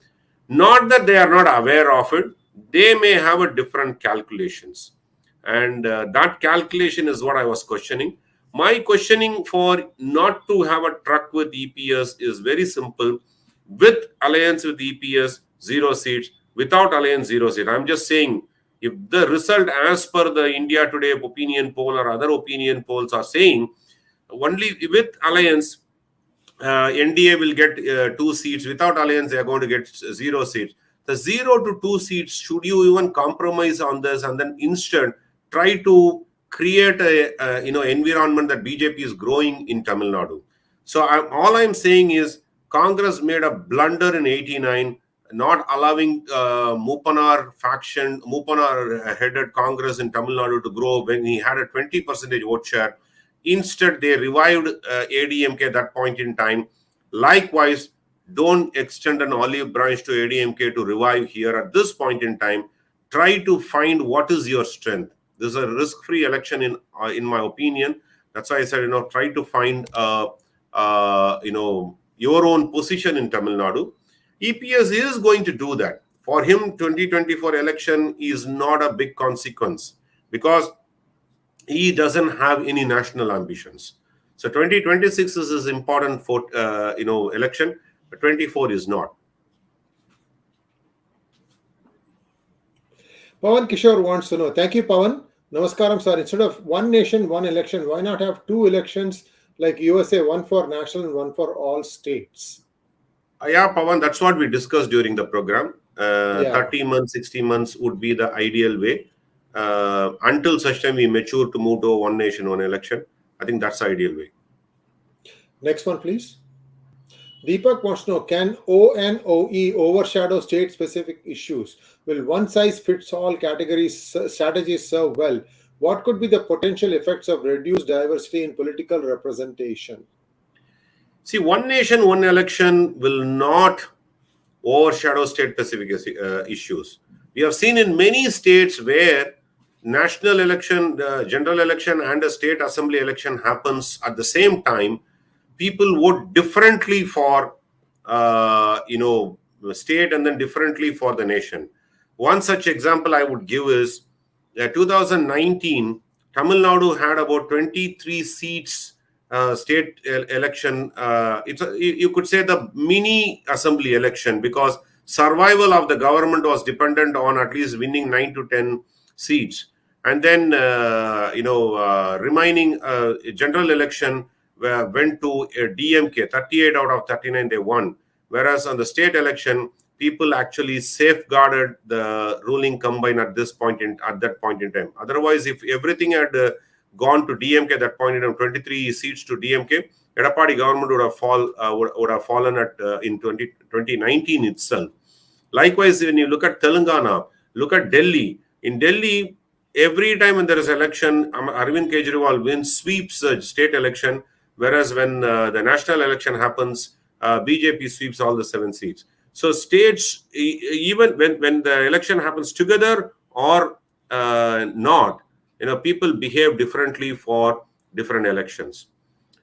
Not that they are not aware of it. They may have a different calculations, and that calculation is what I was questioning. My questioning for not to have a truck with EPS is very simple. With alliance with EPS, 0 seats. Without alliance, 0 seats. I'm just saying, if the result as per the India Today opinion poll or other opinion polls are saying, only with alliance, NDA will get 2 seats. Without alliance, they are going to get 0 seats. The 0 to 2 seats, should you even compromise on this and then instead try to create a environment that BJP is growing in Tamil Nadu? So all I'm saying is Congress made a blunder in 89, not allowing Mupanar headed Congress in Tamil Nadu to grow when he had a 20% vote share. Instead, they revived ADMK at that point in time. Likewise, don't extend an olive branch to ADMK to revive here at this point in time. Try to find what is your strength. This is a risk-free election, in my opinion. That's why I said, try to find your own position in Tamil Nadu. EPS is going to do that. For him, 2024 election is not a big consequence because he doesn't have any national ambitions. So 2026 is his important for election, but 24 is not. Pawan Kishore wants to know. Thank you, Pawan. Namaskaram, sir. Instead of one nation, one election, why not have 2 elections like USA, one for national and one for all states? Yeah, Pawan, that's what we discussed during the program. 30 months, 60 months would be the ideal way. Until such time we mature to move to one nation, one election. I think that's the ideal way. Next one, please. Deepak wants to know, can ONOE overshadow state-specific issues? Will one-size-fits-all strategies serve well? What could be the potential effects of reduced diversity in political representation? See, one nation, one election will not overshadow state-specific issues. We have seen in many states where national election, general election and a state assembly election happens at the same time. People vote differently for, state and then differently for the nation. One such example I would give is 2019, Tamil Nadu had about 23 seats state election. You could say the mini assembly election, because survival of the government was dependent on at least winning 9 to 10 seats. And then, remaining general election went to DMK, 38 out of 39 they won. Whereas on the state election, people actually safeguarded the ruling combine at that point in time. Otherwise, if everything had gone to DMK at that point in time, 23 seats to DMK, Edappadi government would have fallen at in 2019 itself. Likewise, when you look at Telangana, look at Delhi. In Delhi, every time when there is election, Arvind Kejriwal wins, sweeps the state election, whereas when the national election happens, BJP sweeps all the 7 seats. So states, even when the election happens together or not, people behave differently for different elections.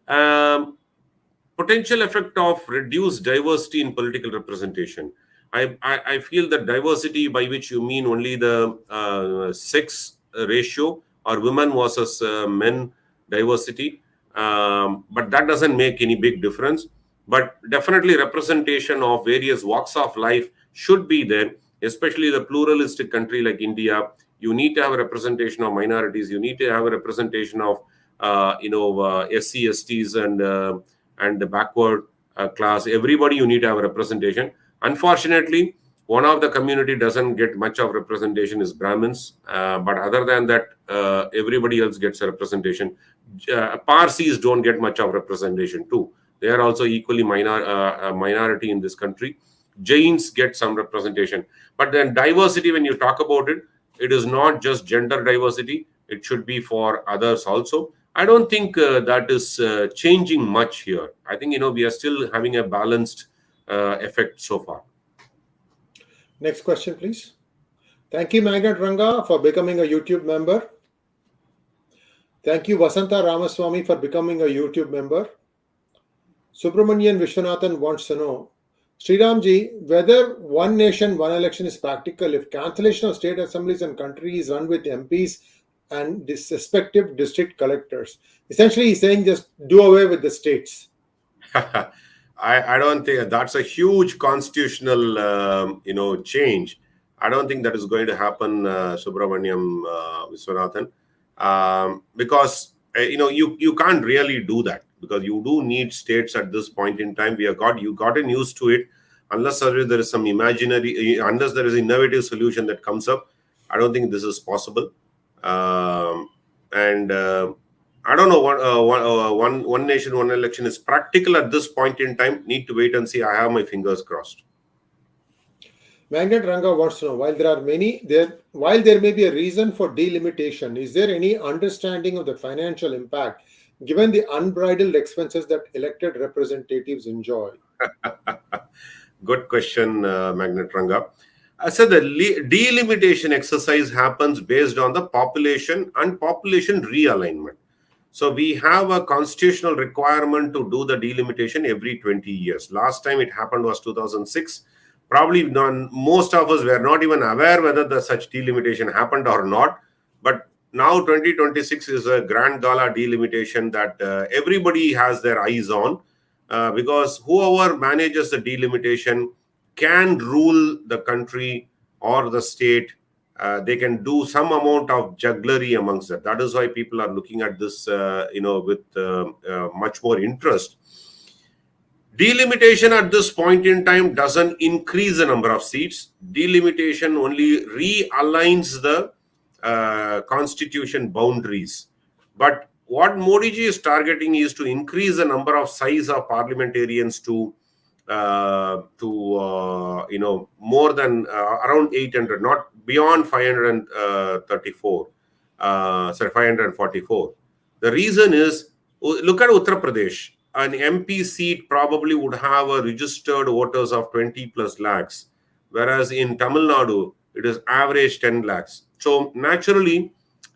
Potential effect of reduced diversity in political representation. I feel the diversity by which you mean only the sex ratio or women versus men diversity, but that doesn't make any big difference. But definitely representation of various walks of life should be there, especially the pluralistic country like India. You need to have a representation of minorities. You need to have a representation of SC, STs and the backward class. Everybody you need to have a representation. Unfortunately, one of the community doesn't get much of representation is Brahmins, but other than that, everybody else gets a representation. Parsis don't get much of representation too. They are also equally a minority in this country. Jains get some representation, but then diversity, when you talk about it, it is not just gender diversity. It should be for others also. I don't think that is changing much here. I think we are still having a balanced effect so far. Next question, please. Thank you, Magnet Ranga, for becoming a YouTube member. Thank you, Vasanta Ramaswamy, for becoming a YouTube member. Subramanian Vishwanathan wants to know, Sriramji, whether one nation, one election is practical if cancellation of state assemblies and country is run with MPs and respective district collectors. Essentially, he's saying just do away with the states. I don't think that's a huge constitutional, change. I don't think that is going to happen, Subramaniam Viswanathan, because you can't really do that, because you do need states at this point in time. You gotten used to it. Unless there is some unless there is an innovative solution that comes up, I don't think this is possible. I don't know what one nation, one election is practical at this point in time. Need to wait and see. I have my fingers crossed. Magnet Ranga wants to know, while there may be a reason for delimitation, is there any understanding of the financial impact given the unbridled expenses that elected representatives enjoy? Good question, Magnet Ranga. I said the delimitation exercise happens based on the population and population realignment. So we have a constitutional requirement to do the delimitation every 20 years. Last time it happened was 2006. Probably most of us were not even aware whether such delimitation happened or not. But now 2026 is a grand gala delimitation that everybody has their eyes on, because whoever manages the delimitation can rule the country or the state. They can do some amount of jugglery amongst that. That is why people are looking at this, with much more interest. Delimitation at this point in time doesn't increase the number of seats. Delimitation only realigns the constitution boundaries. But what Modi ji is targeting is to increase the number of size of parliamentarians to more than around 800, not beyond 534. 544. The reason is, look at Uttar Pradesh. An MP seat probably would have a registered voters of 20 plus lakhs, whereas in Tamil Nadu, it is average 10 lakhs. So naturally,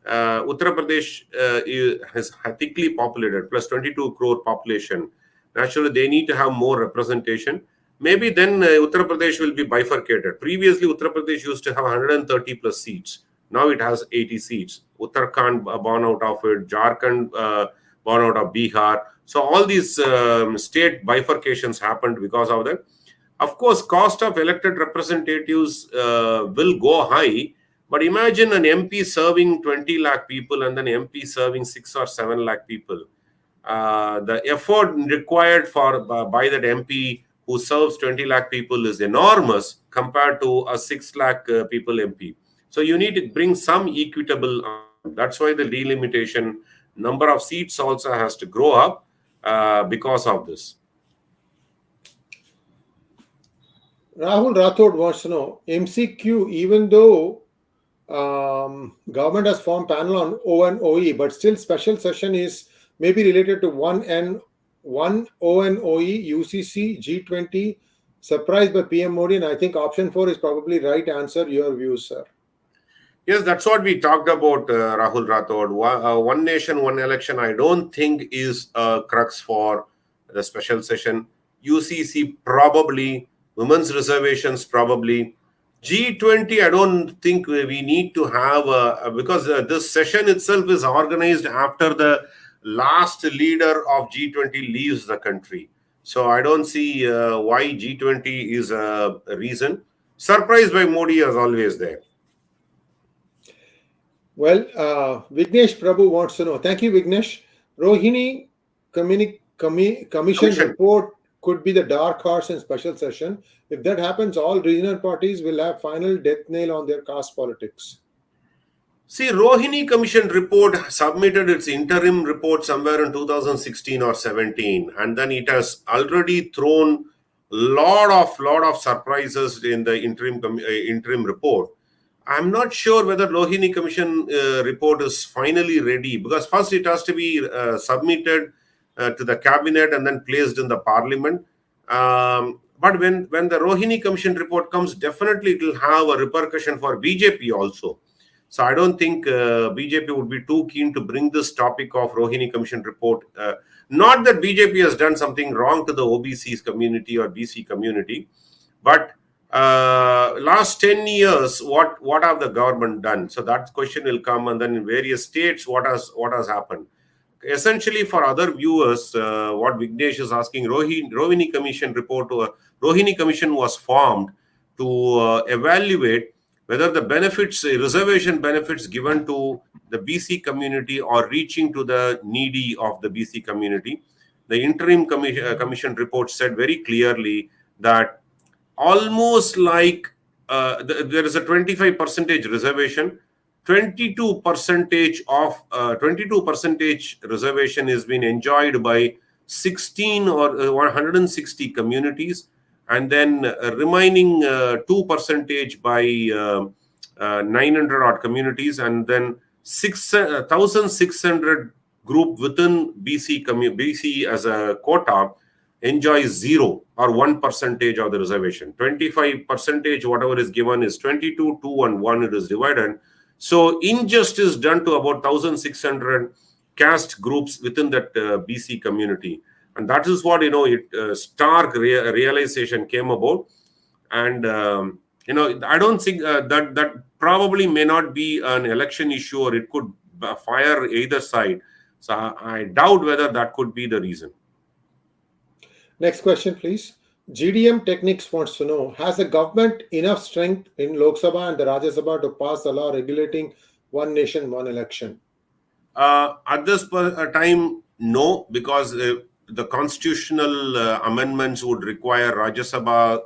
Uttar Pradesh is thickly populated, plus 22 crore population. Naturally, they need to have more representation. Maybe then Uttar Pradesh will be bifurcated. Previously, Uttar Pradesh used to have 130 plus seats. Now it has 80 seats. Uttarakhand born out of it, Jharkhand born out of Bihar. So all these state bifurcations happened because of that. Of course, cost of elected representatives will go high. But imagine an MP serving 20 lakh people and then MP serving 6 or 7 lakh people. The effort required by that MP who serves 20 lakh people is enormous compared to a 6 lakh people MP. So you need to bring some equitable. That's why the delimitation number of seats also has to grow up because of this. Rahul Rathod wants to know, MCQ, even though government has formed panel on ONOE, but still special session is maybe related to one ONOE, UCC, G20, surprised by PM Modi, and I think option 4 is probably right answer. Your views, sir? Yes, that's what we talked about, Rahul Rathod. One nation, one election, I don't think is a crux for the special session. UCC probably women's reservations probably. G20, I don't think we need to have, because this session itself is organized after the last leader of G20 leaves the country. So I don't see why G20 is a reason. Surprised by Modi is always there. Well, Vignesh Prabhu wants to know. Thank you, Vignesh. Rohini Commission Commission. report could be the dark horse in special session. If that happens, all regional parties will have final death nail on their caste politics. See, Rohini Commission report submitted its interim report somewhere in 2016 or 17, and then it has already thrown lot of surprises in the interim report. I'm not sure whether Rohini Commission report is finally ready, because first it has to be submitted to the cabinet and then placed in the parliament. But when the Rohini Commission report comes, definitely it will have a repercussion for BJP also. So I don't think BJP would be too keen to bring this topic of Rohini Commission report. Not that BJP has done something wrong to the OBCs community or BC community, but last 10 years, what have the government done? So that question will come, and then in various states, what has happened? Essentially, for other viewers, what Vignesh is asking, Rohini Commission report, Rohini Commission was formed to evaluate whether the benefits, reservation benefits given to the BC community are reaching to the needy of the BC community. The interim commission report said very clearly that almost like there is a 25% reservation, 22% reservation is being enjoyed by 16 or 160 communities, and then remaining 2% by 900 odd communities, and then 1,600 group within BC as a quota enjoys 0 or 1% of the reservation. 25% whatever is given is 22, 2 and 1 it is divided. So injustice done to about 1,600 caste groups within that BC community. And that is what, stark realization came about. And, I don't think that probably may not be an election issue, or it could fire either side. So I doubt whether that could be the reason. Next question, please. GDM Techniques wants to know, has the government enough strength in Lok Sabha and the Rajya Sabha to pass the law regulating one nation, one election? At this time, no, because the constitutional amendments would require Rajya Sabha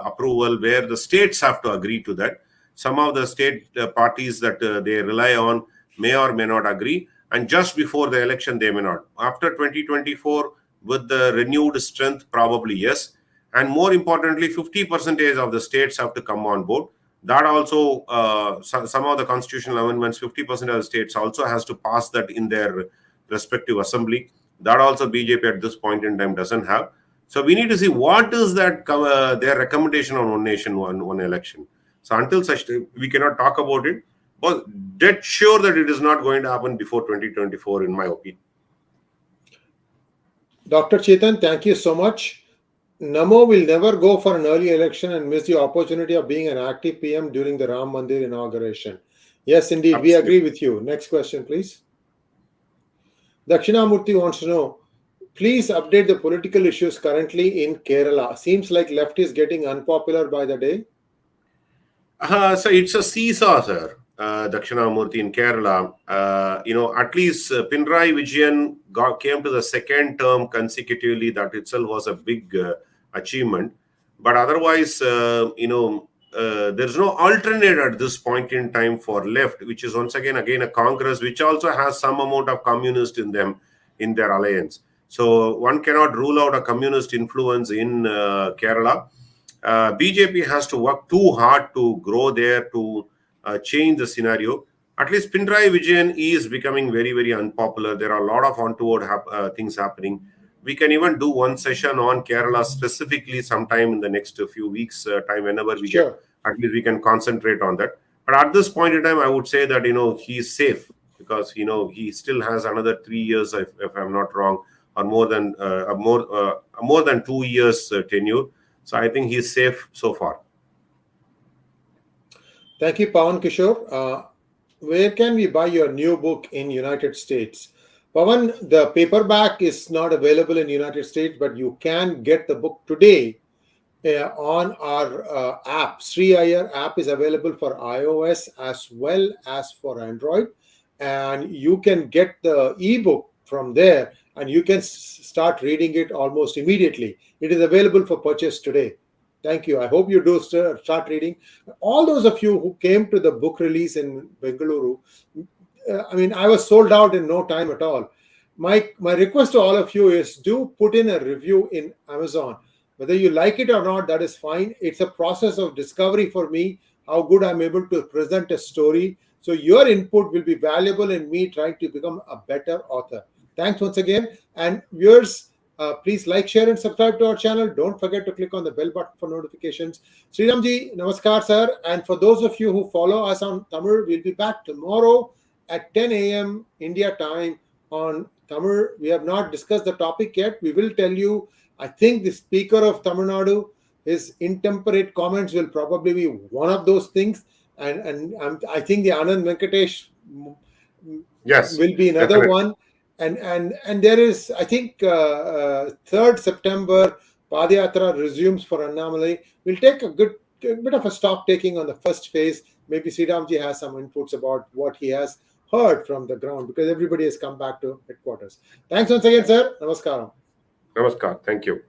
approval, where the states have to agree to that. Some of the state parties that they rely on may or may not agree, and just before the election they may not. After 2024, with the renewed strength, probably yes. And more importantly, 50% of the states have to come on board. That also, some of the constitutional amendments, 50% of the states also has to pass that in their respective assembly. That also BJP at this point in time doesn't have. So we need to see what is that their recommendation on one nation, one election. So until such time, we cannot talk about it. But dead sure that it is not going to happen before 2024, in my opinion. Dr. Chetan, thank you so much. NAMO will never go for an early election and miss the opportunity of being an active PM during the RAM Mandir inauguration. Yes, indeed, we agree with you. Next question, please. Dakshinamurthy wants to know, please update the political issues currently in Kerala. Seems like left is getting unpopular by the day. So it's a seesaw, sir. Dakshinamurthy in Kerala. At least Pinarayi Vijayan came to the second term consecutively. That itself was a big achievement. But otherwise, there's no alternate at this point in time for left, which is once again a Congress, which also has some amount of communist in them, in their alliance. So one cannot rule out a communist influence in Kerala. BJP has to work too hard to grow there, to change the scenario. At least Pinarayi Vijayan is becoming very, very unpopular. There are a lot of untoward things happening. We can even do one session on Kerala specifically sometime in the next few weeks time, whenever we get, at least we can concentrate on that. But at this point in time, I would say that, he's safe, because, he still has another 3 years, if I'm not wrong, or more than 2 years tenure. So I think he's safe so far. Thank you, Pawan Kishore. Where can we buy your new book in United States? Pawan, the paperback is not available in United States, but you can get the book today on our app. Sri Iyer app is available for iOS as well as for Android, and you can get the ebook from there, and you can start reading it almost immediately. It is available for purchase today. Thank you. I hope you do start reading. All those of you who came to the book release in Bengaluru, I mean, I was sold out in no time at all. My request to all of you is do put in a review in Amazon. Whether you like it or not, that is fine. It's a process of discovery for me, how good I'm able to present a story. So your input will be valuable in me trying to become a better author. Thanks once again. And viewers, please like, share, and subscribe to our channel. Don't forget to click on the bell button for notifications. Sriramji, namaskar, sir. And for those of you who follow us on Tamil, we'll be back tomorrow at 10 a.m. India time on Tamil. We have not discussed the topic yet. We will tell you. I think the Speaker of Tamil Nadu, his intemperate comments will probably be one of those things. And I think the Anand Venkatesh Yes, will be another definitely. one. And there is, I think, 3rd September, Padayatra resumes for Annamalai. We'll take a bit of a stock taking on the first phase. Maybe Sriramji has some inputs about what he has heard from the ground, because everybody has come back to headquarters. Thanks once again, sir. Namaskaram. Namaskar. Thank you.